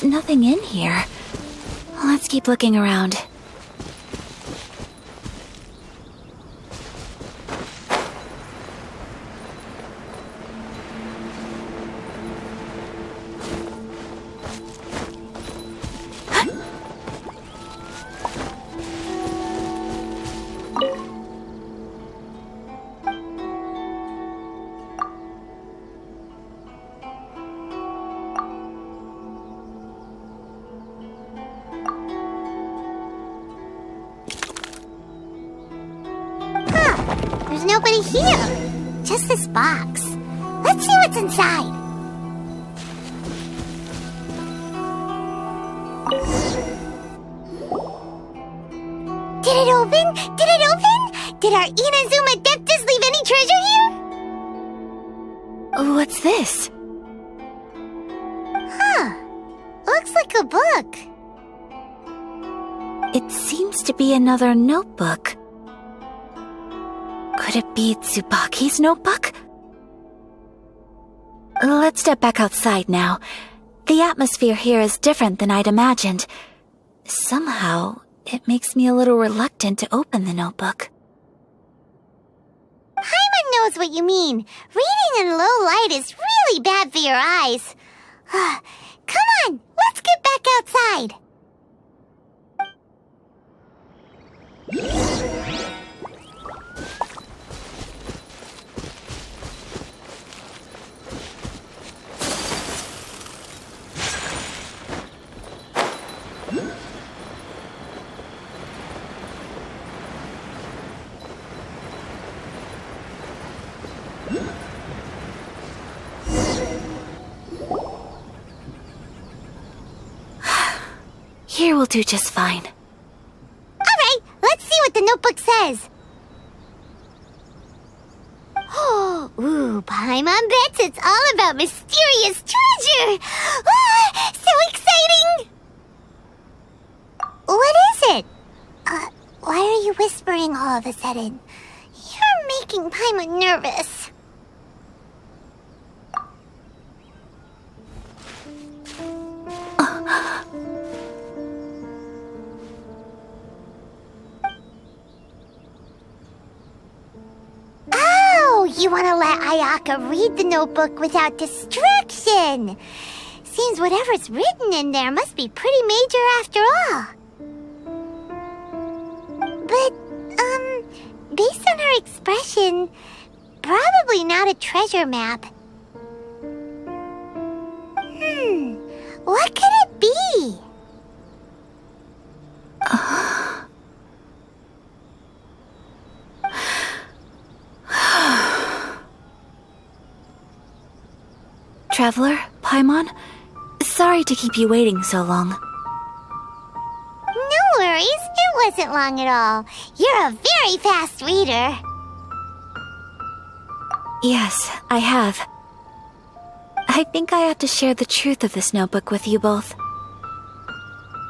Speaker 1: There's nothing in here. Let's keep looking around.
Speaker 2: There's nobody here. Just this box. Let's see what's inside. Did it open? Did it open? Did our Inazuma Adeptus leave any treasure here?
Speaker 1: What's this?
Speaker 2: Huh. Looks like a book.
Speaker 1: It seems to be another notebook. Could it be Tsubaki's notebook? Let's step back outside now. The atmosphere here is different than I'd imagined. Somehow, it makes me a little reluctant to open the notebook.
Speaker 2: Paimon knows what you mean. Reading in low light is really bad for your eyes. Come on, let's get back outside.
Speaker 1: Here will do just fine.
Speaker 2: Alright, let's see what the notebook says. Ooh, Paimon bets it's all about mysterious treasure! Ah, so exciting! What is it? Why are you whispering all of a sudden? You're making Paimon nervous. You want to let Ayaka read the notebook without distraction. Seems whatever's written in there must be pretty major after all. But, based on her expression, probably not a treasure map. What could it be?
Speaker 1: Traveler, Paimon, sorry to keep you waiting so long.
Speaker 2: No worries, it wasn't long at all. You're a very fast reader.
Speaker 1: Yes, I have. I think I have to share the truth of this notebook with you both.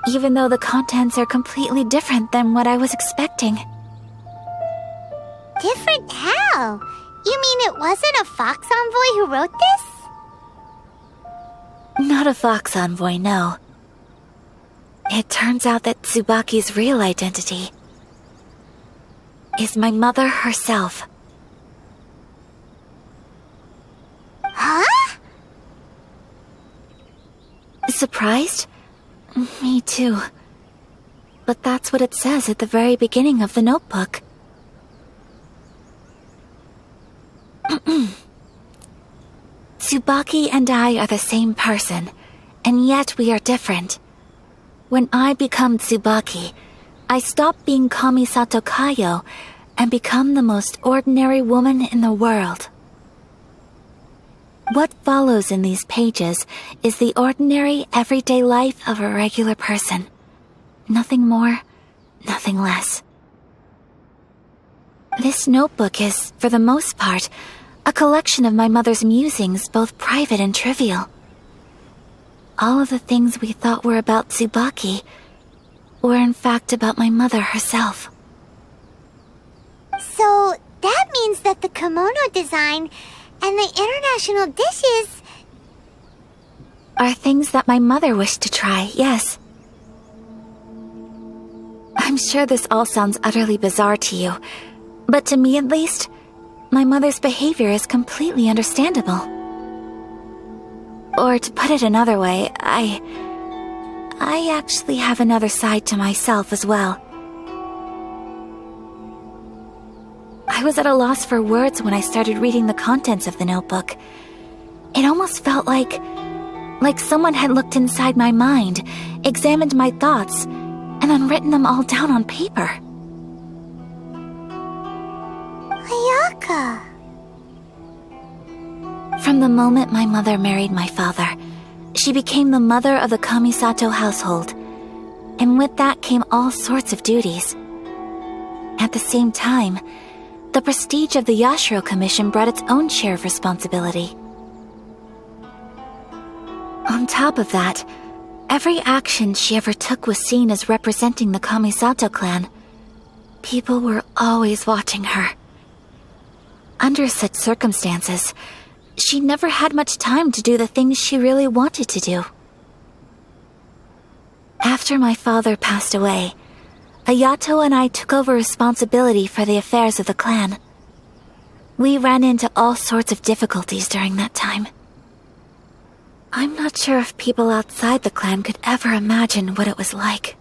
Speaker 1: Even though the contents are completely different than what I was expecting.
Speaker 2: Different how? You mean it wasn't a Fox Envoy who wrote this?
Speaker 1: Not a Fox Envoy, no. It turns out that Tsubaki's real identity is my mother herself.
Speaker 2: Huh?
Speaker 1: Surprised? Me too. But that's what it says at the very beginning of the notebook. Tsubaki and I are the same person, and yet we are different. When I become Tsubaki, I stop being Kamisato Kayo and become the most ordinary woman in the world. What follows in these pages is the ordinary, everyday life of a regular person. Nothing more, nothing less. This notebook is, for the most part, a collection of my mother's musings, both private and trivial. All of the things we thought were about Tsubaki were in fact about my mother herself.
Speaker 2: So that means that the kimono design and the international dishes...
Speaker 1: are things that my mother wished to try, yes. I'm sure this all sounds utterly bizarre to you, but to me at least, my mother's behavior is completely understandable. Or to put it another way, I actually have another side to myself as well. I was at a loss for words when I started reading the contents of the notebook. It almost felt like someone had looked inside my mind, examined my thoughts, and then written them all down on paper.
Speaker 2: Ayaka.
Speaker 1: From the moment my mother married my father, she became the mother of the Kamisato household, and with that came all sorts of duties. At the same time, the prestige of the Yashiro Commission brought its own share of responsibility. On top of that, every action she ever took was seen as representing the Kamisato clan. People were always watching her. Under such circumstances, she never had much time to do the things she really wanted to do. After my father passed away, Ayato and I took over responsibility for the affairs of the clan. We ran into all sorts of difficulties during that time. I'm not sure if people outside the clan could ever imagine what it was like.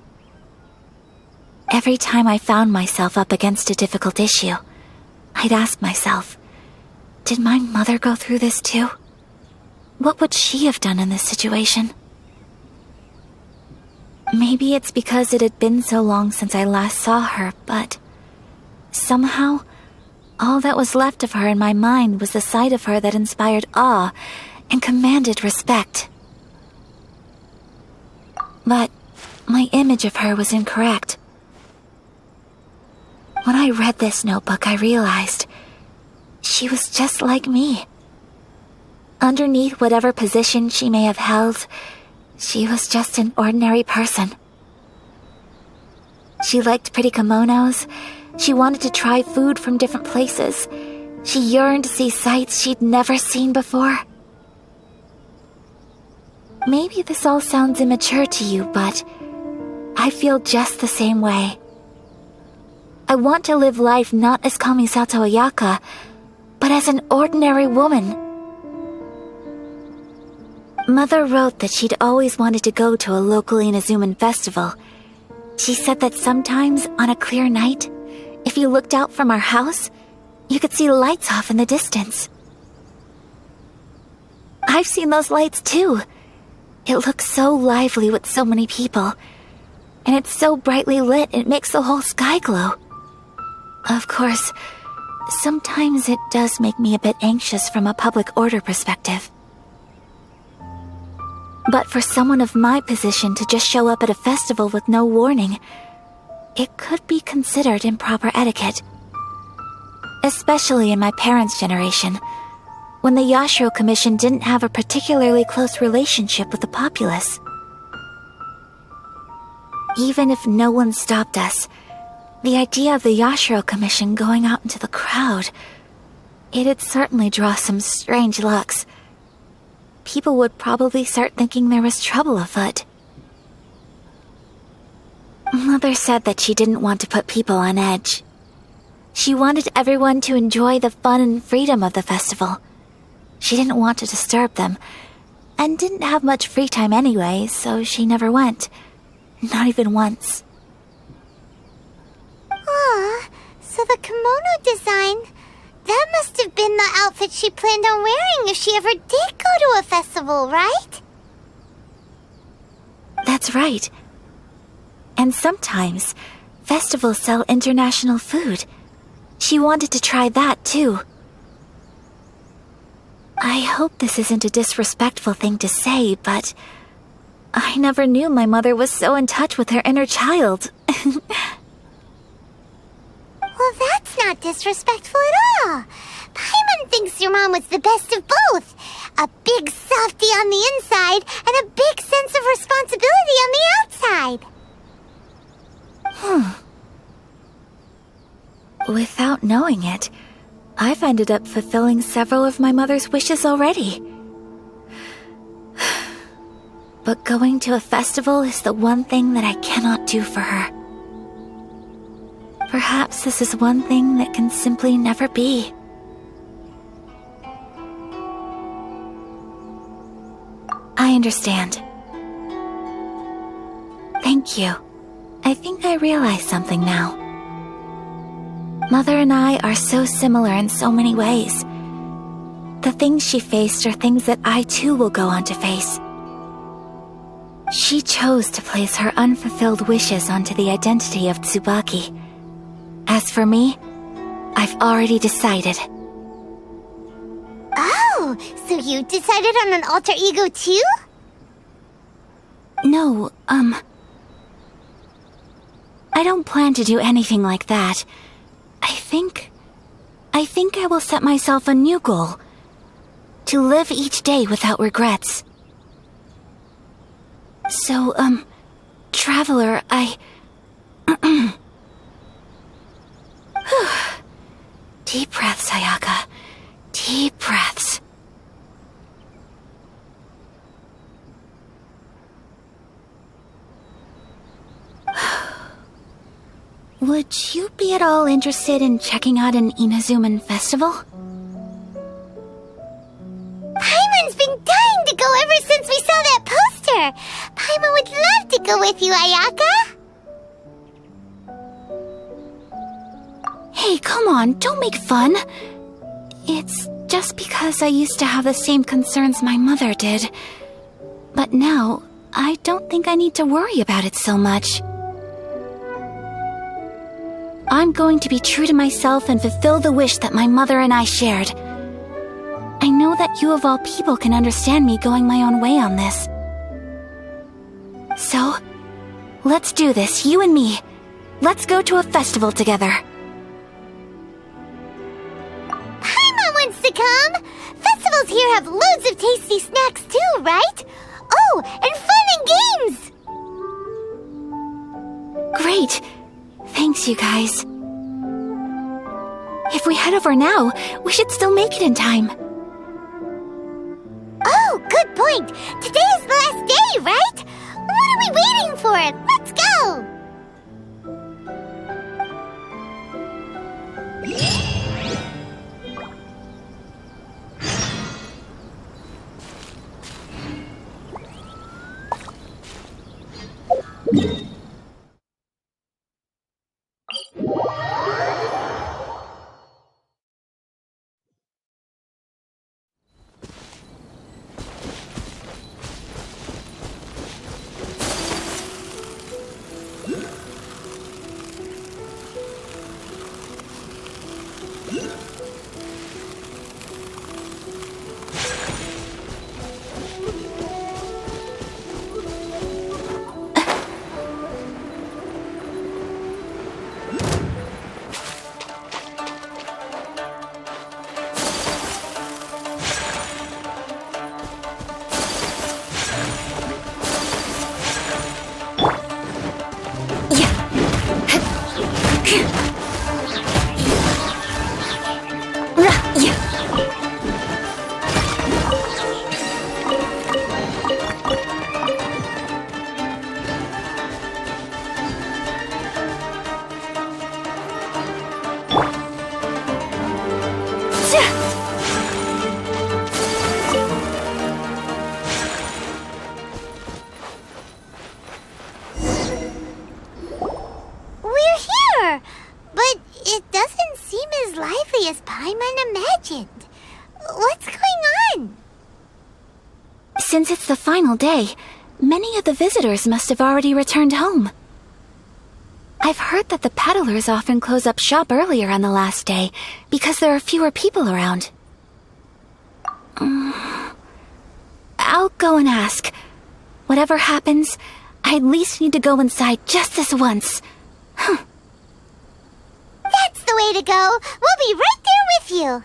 Speaker 1: Every time I found myself up against a difficult issue, I'd ask myself, did my mother go through this too? What would she have done in this situation? Maybe it's because it had been so long since I last saw her, but somehow, all that was left of her in my mind was the sight of her that inspired awe and commanded respect. But my image of her was incorrect. When I read this notebook, I realized she was just like me. Underneath whatever position she may have held, she was just an ordinary person. She liked pretty kimonos. She wanted to try food from different places. She yearned to see sights she'd never seen before. Maybe this all sounds immature to you, but I feel just the same way. I want to live life not as Kamisato Ayaka, but as an ordinary woman. Mother wrote that she'd always wanted to go to a local Inazuman festival. She said that sometimes, on a clear night, if you looked out from our house, you could see lights off in the distance. I've seen those lights too. It looks so lively with so many people, and it's so brightly lit it makes the whole sky glow. Of course, sometimes it does make me a bit anxious from a public order perspective. But for someone of my position to just show up at a festival with no warning, it could be considered improper etiquette. Especially in my parents' generation, when the Yashiro Commission didn't have a particularly close relationship with the populace. Even if no one stopped us, the idea of the Yashiro Commission going out into the crowd, it'd certainly draw some strange looks. People would probably start thinking there was trouble afoot. Mother said that she didn't want to put people on edge. She wanted everyone to enjoy the fun and freedom of the festival. She didn't want to disturb them, and didn't have much free time anyway, so she never went. Not even once.
Speaker 2: Aw, so the kimono design, that must have been the outfit she planned on wearing if she ever did go to a festival, right?
Speaker 1: That's right. And sometimes, festivals sell international food. She wanted to try that too. I hope this isn't a disrespectful thing to say, but I never knew my mother was so in touch with her inner child.
Speaker 2: Well, that's not disrespectful at all. Paimon thinks your mom was the best of both. A big softie on the inside and a big sense of responsibility on the outside.
Speaker 1: Without knowing it, I've ended up fulfilling several of my mother's wishes already. but going to a festival is the one thing that I cannot do for her. Perhaps this is one thing that can simply never be. I understand. Thank you. I think I realize something now. Mother and I are so similar in so many ways. The things she faced are things that I too will go on to face. She chose to place her unfulfilled wishes onto the identity of Tsubaki. As for me, I've already decided.
Speaker 2: Oh, so you decided on an alter ego too?
Speaker 1: No, I don't plan to do anything like that. I think I will set myself a new goal. To live each day without regrets. So, Traveler, Deep breaths, Ayaka. Deep breaths. Would you be at all interested in checking out an Inazuman festival?
Speaker 2: Paimon's been dying to go ever since we saw that poster. Paimon would love to go with you, Ayaka.
Speaker 1: Hey, come on, don't make fun. It's just because I used to have the same concerns my mother did. But now, I don't think I need to worry about it so much. I'm going to be true to myself and fulfill the wish that my mother and I shared. I know that you of all people can understand me going my own way on this. So, let's do this, you and me. Let's go to a festival together.
Speaker 2: Paimon wants to come. Festivals here have loads of tasty snacks too, right? Oh, and fun and games!
Speaker 1: Great. Thanks, you guys. If we head over now, we should still make it in time.
Speaker 2: Oh, good point. Today is the last day, right? What are we waiting for? Let's go! As Paimon imagined. What's going on?
Speaker 1: Since it's the final day, many of the visitors must have already returned home. I've heard that the peddlers often close up shop earlier on the last day because there are fewer people around. I'll go and ask. Whatever happens, I at least need to go inside just this once.
Speaker 2: That's the way to go. We'll be right there with you.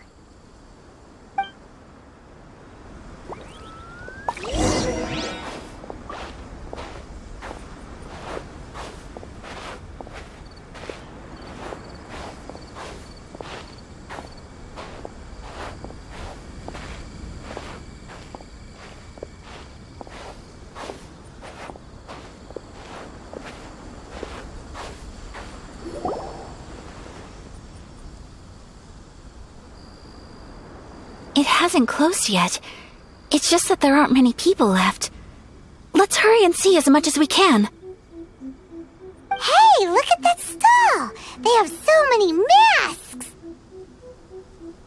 Speaker 1: It hasn't closed yet. It's just that there aren't many people left. Let's hurry and see as much as we can.
Speaker 2: Hey, look at that stall! They have so many masks!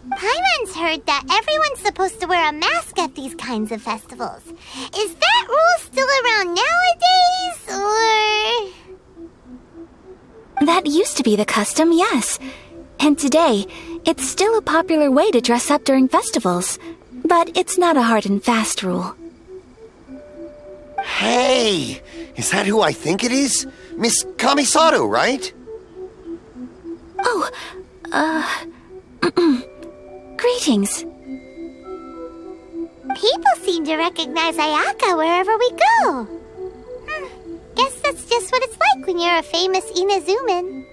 Speaker 2: Paimon's heard that everyone's supposed to wear a mask at these kinds of festivals. Is that rule still around nowadays, or...?
Speaker 1: That used to be the custom, yes. And today, it's still a popular way to dress up during festivals. But it's not a hard and fast rule.
Speaker 9: Hey! Is that who I think it is? Miss Kamisato, right?
Speaker 1: Oh, greetings.
Speaker 2: People seem to recognize Ayaka wherever we go. Guess that's just what it's like when you're a famous Inazuman.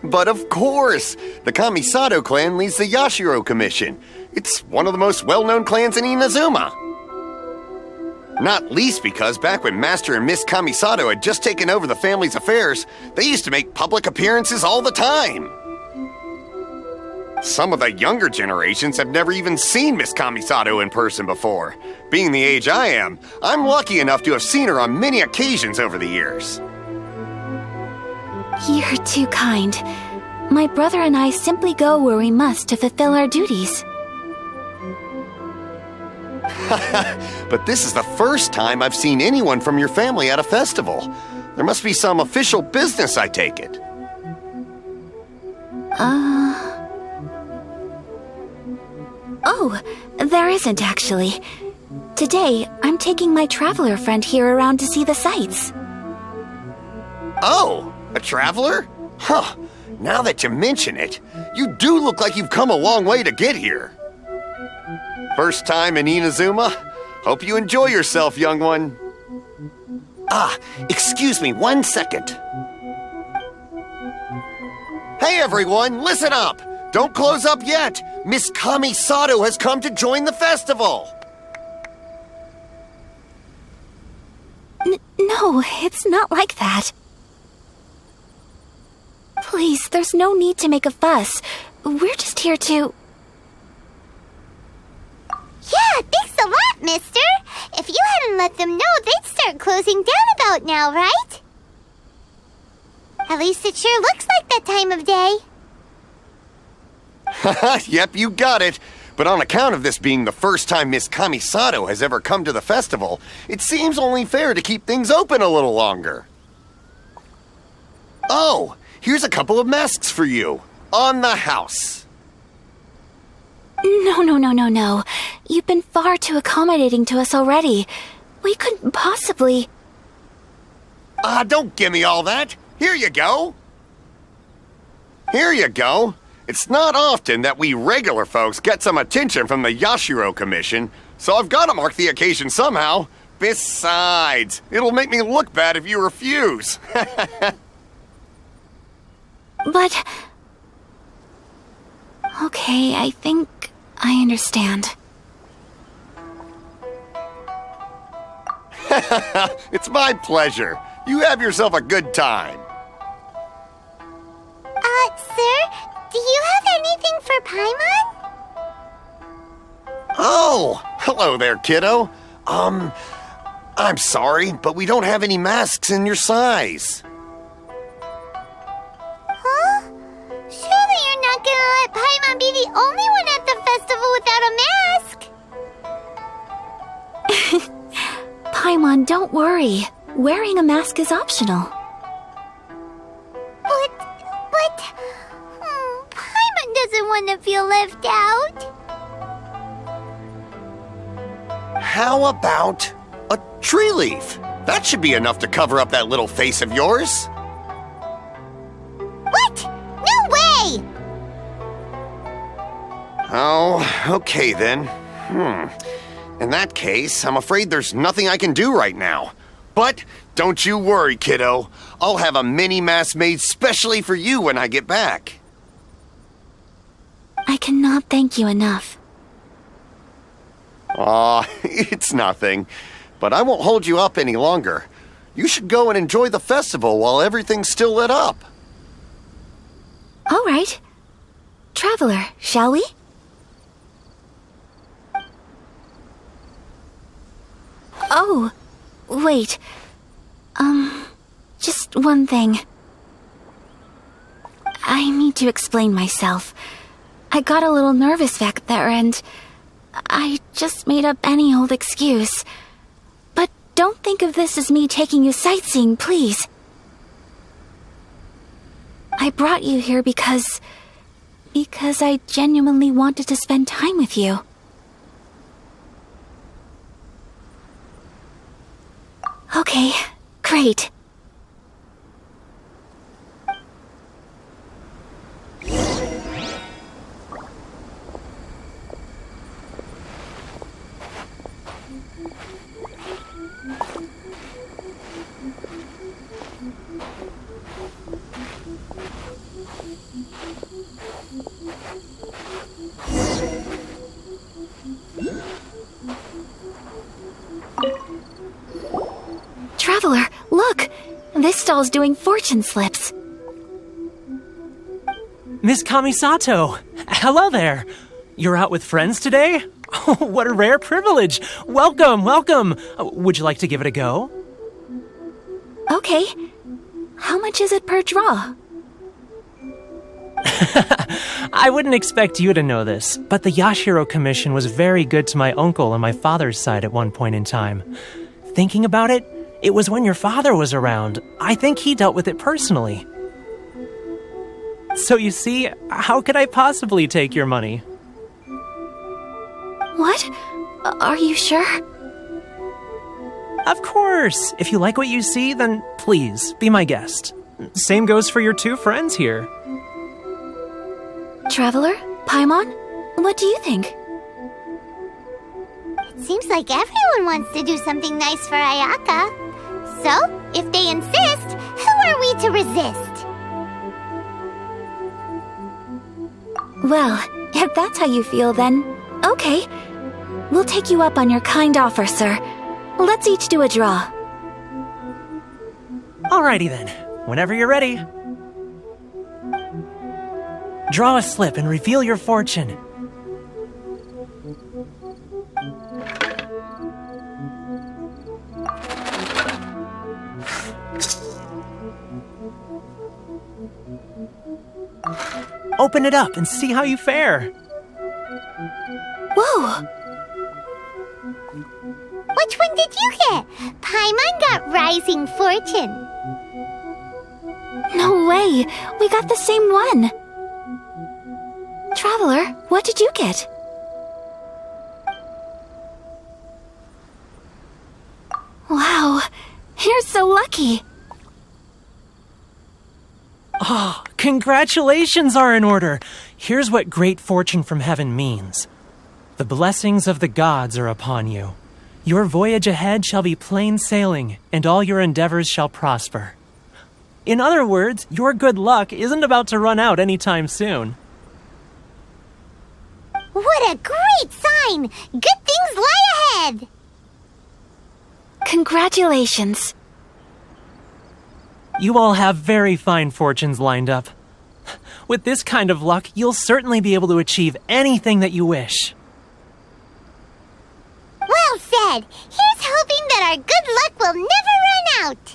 Speaker 9: But of course! The Kamisato clan leads the Yashiro Commission. It's one of the most well-known clans in Inazuma. Not least because back when Master and Miss Kamisato had just taken over the family's affairs, they used to make public appearances all the time. Some of the younger generations have never even seen Miss Kamisato in person before. Being the age I am, I'm lucky enough to have seen her on many occasions over the years.
Speaker 1: You're too kind. My brother and I simply go where we must to fulfill our duties.
Speaker 9: But this is the first time I've seen anyone from your family at a festival. There must be some official business, I take it.
Speaker 1: Oh, there isn't actually. Today, I'm taking my traveler friend here around to see the sights.
Speaker 9: Oh, a traveler? Huh. Now that you mention it, you do look like you've come a long way to get here. First time in Inazuma? Hope you enjoy yourself, young one. Ah, excuse me 1 second. Hey everyone, listen up! Don't close up yet! Miss Kamisato has come to join the festival!
Speaker 1: No, it's not like that. Please, there's no need to make a fuss. We're just here to...
Speaker 2: Yeah, thanks a lot, mister. If you hadn't let them know, they'd start closing down about now, right? At least it sure looks like that time of day.
Speaker 9: Yep, you got it. But on account of this being the first time Miss Kamisato has ever come to the festival, it seems only fair to keep things open a little longer. Oh, here's a couple of masks for you. On the house.
Speaker 1: No. You've been far too accommodating to us already. We couldn't possibly...
Speaker 9: Don't give me all that. Here you go. Here you go. It's not often that we regular folks get some attention from the Yashiro Commission, so I've got to mark the occasion somehow. Besides, it'll make me look bad if you refuse.
Speaker 1: But... Okay, I think I understand.
Speaker 9: It's my pleasure. You have yourself a good time.
Speaker 2: Sir, do you have anything for Paimon?
Speaker 9: Oh, hello there, kiddo. I'm sorry, but we don't have any masks in your size.
Speaker 2: Huh? Surely you're not gonna let Paimon be the only one at the festival without a mask?
Speaker 1: Paimon, don't worry. Wearing a mask is optional.
Speaker 2: But... Paimon doesn't want to feel left out.
Speaker 9: How about a tree leaf? That should be enough to cover up that little face of yours.
Speaker 2: What? No way!
Speaker 9: Oh, okay then. In that case, I'm afraid there's nothing I can do right now. But don't you worry, kiddo. I'll have a mini mask made specially for you when I get back.
Speaker 1: I cannot thank you enough.
Speaker 9: Aw, it's nothing. But I won't hold you up any longer. You should go and enjoy the festival while everything's still lit up.
Speaker 1: All right. Traveler, shall we? Oh, wait. Just one thing. I need to explain myself. I got a little nervous back there and I just made up any old excuse. But don't think of this as me taking you sightseeing, please. I brought you here because I genuinely wanted to spend time with you. Okay, great. Traveler, look! This stall's doing fortune slips.
Speaker 10: Miss Kamisato! Hello there! You're out with friends today? Oh, what a rare privilege! Welcome, welcome! Would you like to give it a go?
Speaker 1: Okay. How much is it per draw?
Speaker 10: I wouldn't expect you to know this, but the Yashiro Commission was very good to my uncle on my father's side at one point in time. Thinking about it, it was when your father was around. I think he dealt with it personally. So you see, how could I possibly take your money?
Speaker 1: What? Are you sure?
Speaker 10: Of course! If you like what you see, then please, be my guest. Same goes for your two friends here.
Speaker 1: Traveler? Paimon? What do you think?
Speaker 2: It seems like everyone wants to do something nice for Ayaka. So, if they insist, who are we to resist?
Speaker 1: Well, if that's how you feel, then okay. We'll take you up on your kind offer, sir. Let's each do a draw.
Speaker 10: Alrighty then, whenever you're ready. Draw a slip and reveal your fortune. Open it up and see how you fare.
Speaker 1: Whoa!
Speaker 2: Which one did you get? Paimon got Rising Fortune.
Speaker 1: No way! We got the same one! Traveler, what did you get? Wow, you're so lucky!
Speaker 10: Ah, congratulations are in order. Here's what great fortune from heaven means. The blessings of the gods are upon you. Your voyage ahead shall be plain sailing, and all your endeavors shall prosper. In other words, your good luck isn't about to run out anytime soon.
Speaker 2: What a great sign! Good things lie ahead!
Speaker 1: Congratulations.
Speaker 10: You all have very fine fortunes lined up. With this kind of luck, you'll certainly be able to achieve anything that you wish.
Speaker 2: Well said! Here's hoping that our good luck will never run out!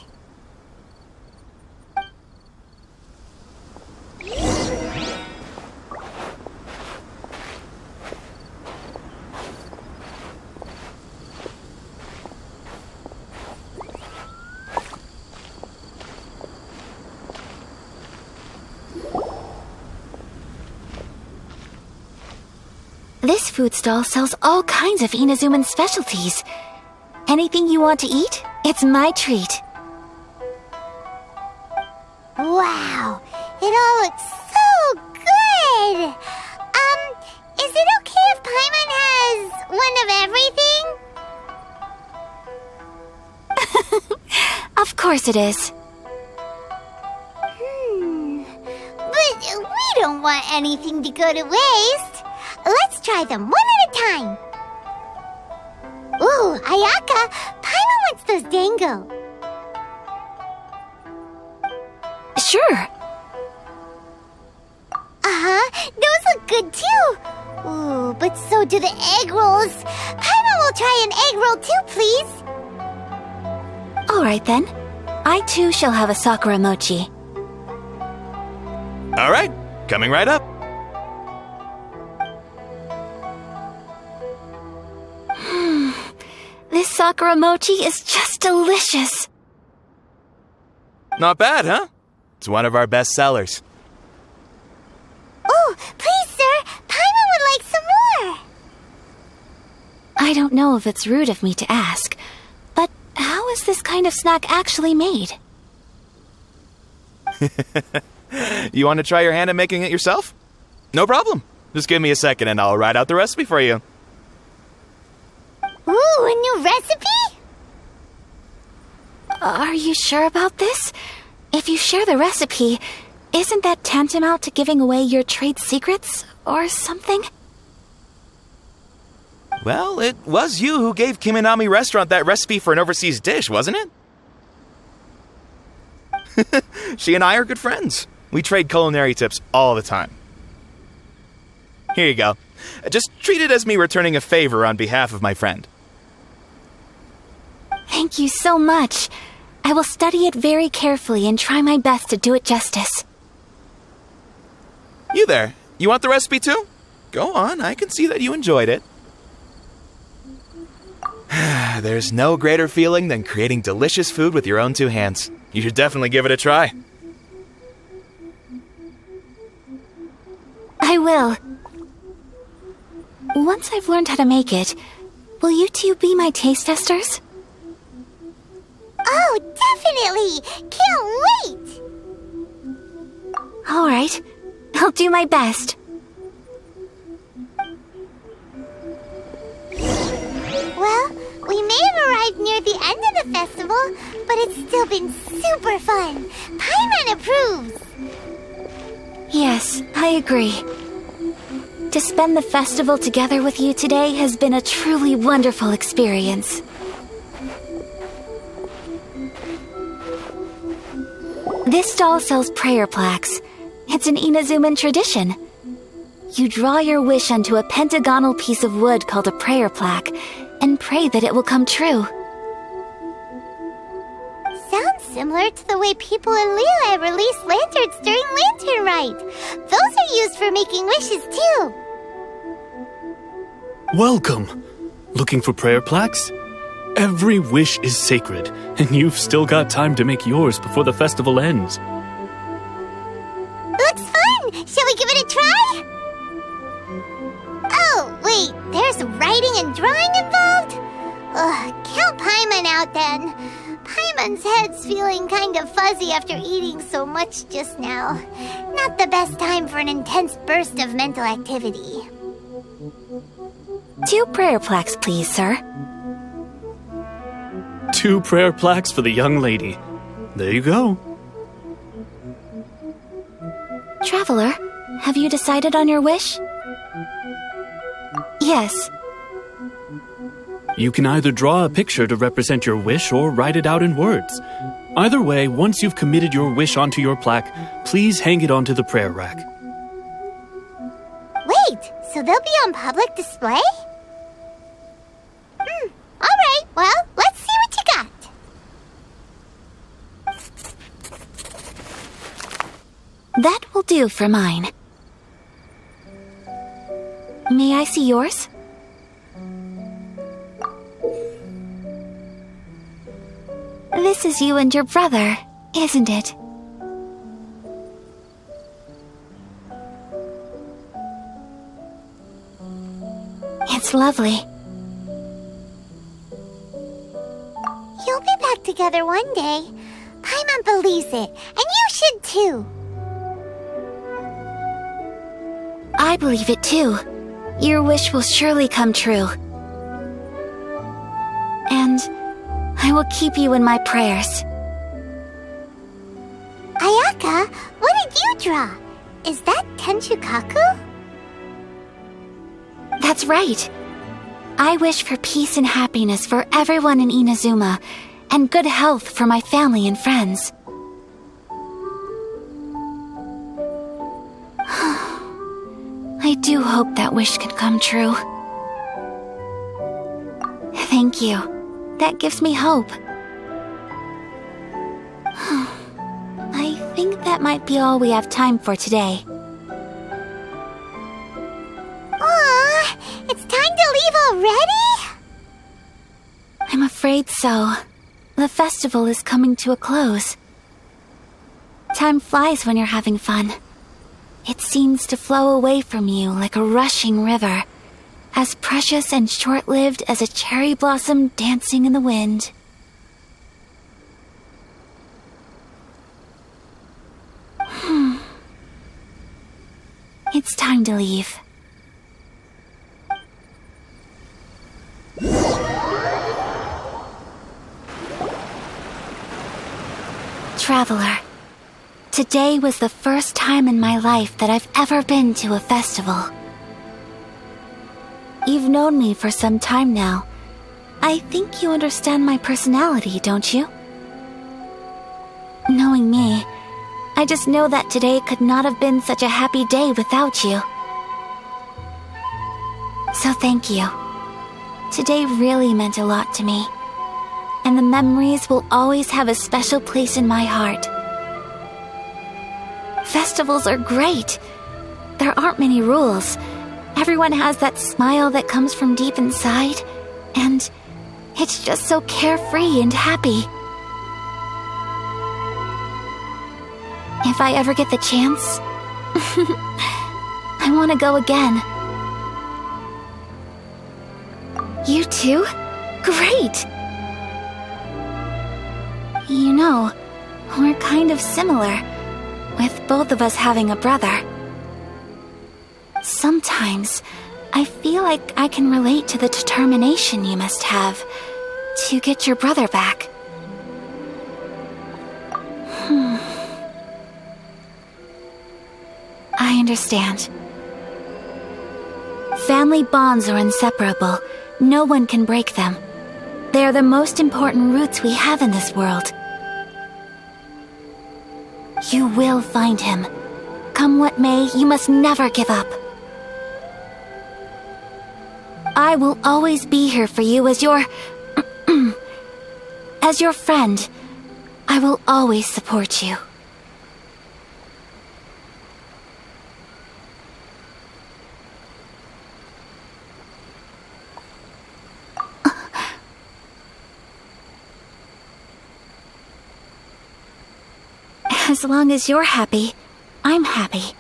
Speaker 1: This food stall sells all kinds of Inazuman specialties. Anything you want to eat, it's my treat.
Speaker 2: Wow! It all looks so good! Is it okay if Paimon has one of everything?
Speaker 1: Of course it is.
Speaker 2: But we don't want anything to go to waste. Let's try them one at a time. Ooh, Ayaka, Paimon wants those dango.
Speaker 1: Sure.
Speaker 2: Those look good too. Ooh, but so do the egg rolls. Paimon will try an egg roll too, please.
Speaker 1: All right then. I too shall have a Sakura mochi.
Speaker 11: All right, coming right up.
Speaker 1: This Sakura mochi is just delicious.
Speaker 11: Not bad, huh? It's one of our best sellers.
Speaker 2: Oh, please, sir. Paimon would like some more.
Speaker 1: I don't know if it's rude of me to ask, but how is this kind of snack actually made?
Speaker 11: You want to try your hand at making it yourself? No problem. Just give me a second and I'll write out the recipe for you.
Speaker 2: Ooh, a new recipe?
Speaker 1: Are you sure about this? If you share the recipe, isn't that tantamount to giving away your trade secrets or something?
Speaker 11: Well, it was you who gave Kiminami Restaurant that recipe for an overseas dish, wasn't it? She and I are good friends. We trade culinary tips all the time. Here you go. Just treat it as me returning a favor on behalf of my friend.
Speaker 1: Thank you so much. I will study it very carefully and try my best to do it justice.
Speaker 11: You there, you want the recipe too? Go on, I can see that you enjoyed it. There's no greater feeling than creating delicious food with your own two hands. You should definitely give it a try.
Speaker 1: I will. Once I've learned how to make it, will you two be my taste testers?
Speaker 2: Oh, definitely! Can't wait!
Speaker 1: All right. I'll do my best.
Speaker 2: Well, we may have arrived near the end of the festival, but it's still been super fun. Paimon approves.
Speaker 1: Yes, I agree. To spend the festival together with you today has been a truly wonderful experience. This stall sells prayer plaques. It's an Inazuman tradition. You draw your wish onto a pentagonal piece of wood called a prayer plaque and pray that it will come true.
Speaker 2: Sounds similar to the way people in Liyue release lanterns during Lantern Rite. Those are used for making wishes too.
Speaker 6: Welcome. Looking for prayer plaques? Every wish is sacred, and you've still got time to make yours before the festival ends.
Speaker 2: Looks fun! Shall we give it a try? Oh, wait, there's writing and drawing involved? Ugh, count Paimon out then. Paimon's head's feeling kind of fuzzy after eating so much just now. Not the best time for an intense burst of mental activity.
Speaker 1: 2 prayer plaques, please, sir.
Speaker 6: 2 prayer plaques for the young lady. There you go.
Speaker 1: Traveler, have you decided on your wish? Yes.
Speaker 6: You can either draw a picture to represent your wish or write it out in words. Either way, once you've committed your wish onto your plaque, please hang it onto the prayer rack.
Speaker 2: Wait, so they'll be on public display? Alright, well, let's see what you got.
Speaker 1: That will do for mine. May I see yours? This is you and your brother, isn't it? It's lovely.
Speaker 2: You'll be back together one day. Paimon believes it, and you should too.
Speaker 1: I believe it too. Your wish will surely come true. And I will keep you in my prayers.
Speaker 2: Ayaka, what did you draw? Is that Tenchukaku?
Speaker 1: That's right. I wish for peace and happiness for everyone in Inazuma, and good health for my family and friends. I do hope that wish can come true. Thank you. That gives me hope. I think that might be all we have time for today.
Speaker 2: Aw, it's time to leave already?
Speaker 1: I'm afraid so. The festival is coming to a close. Time flies when you're having fun. It seems to flow away from you like a rushing river, as precious and short-lived as a cherry blossom dancing in the wind. It's time to leave. Traveler, today was the first time in my life that I've ever been to a festival. You've known me for some time now. I think you understand my personality, don't you? Knowing me, I just know that today could not have been such a happy day without you. So thank you. Today really meant a lot to me, and the memories will always have a special place in my heart. Festivals are great. There aren't many rules. Everyone has that smile that comes from deep inside, and it's just so carefree and happy. If I ever get the chance, I want to go again. You too? Great! You know, we're kind of similar, with both of us having a brother. Sometimes, I feel like I can relate to the determination you must have to get your brother back. I understand. Family bonds are inseparable. No one can break them. They are the most important roots we have in this world. You will find him. Come what may, you must never give up. I will always be here for you as your... as your friend. I will always support you. As long as you're happy, I'm happy.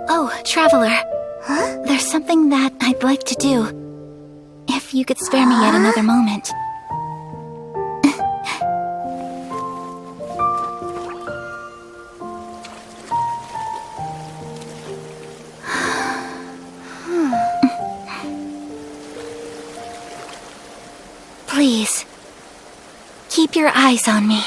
Speaker 1: Oh, Traveler. Huh? There's something that I'd like to do. If you could spare me yet another moment. Please, keep your eyes on me.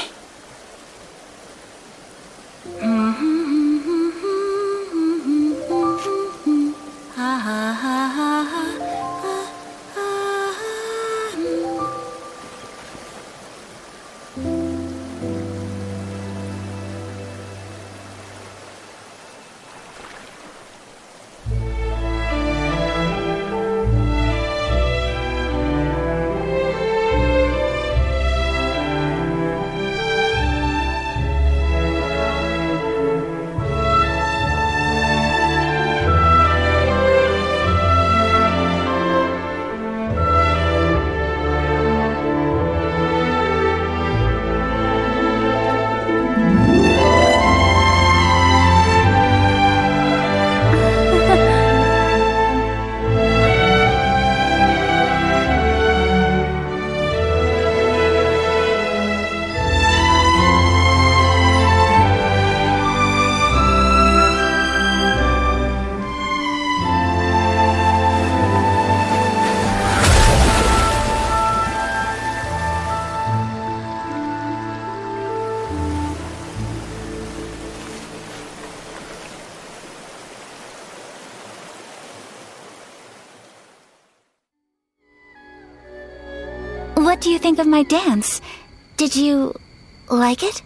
Speaker 1: What do you think of my dance? Did you like it?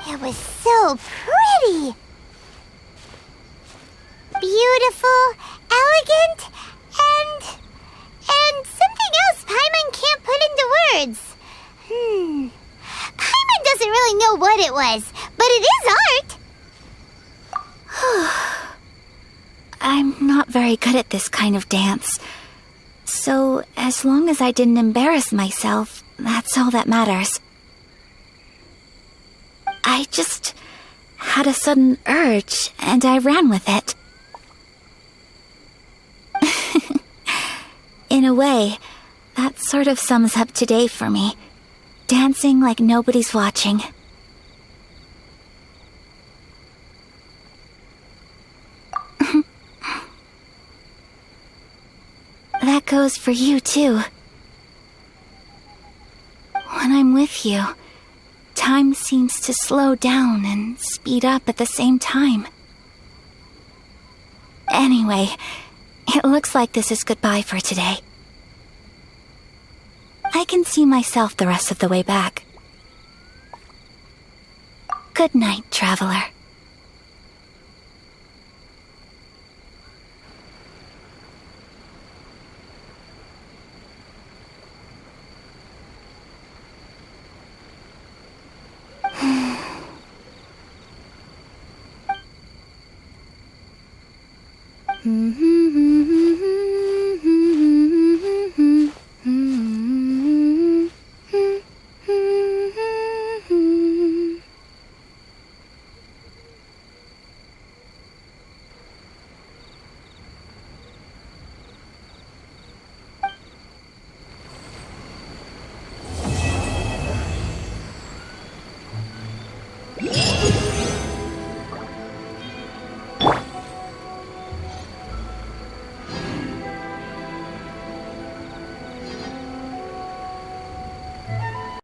Speaker 2: It was so pretty. Beautiful, elegant, and something else Paimon can't put into words. Paimon doesn't really know what it was, but it is art.
Speaker 1: I'm not very good at this kind of dance. So, as long as I didn't embarrass myself, that's all that matters. I just had a sudden urge, and I ran with it. In a way, that sort of sums up today for me. Dancing like nobody's watching. That goes for you, too. When I'm with you, time seems to slow down and speed up at the same time. Anyway, it looks like this is goodbye for today. I can see myself the rest of the way back. Good night, traveler.
Speaker 2: Mm-hmm.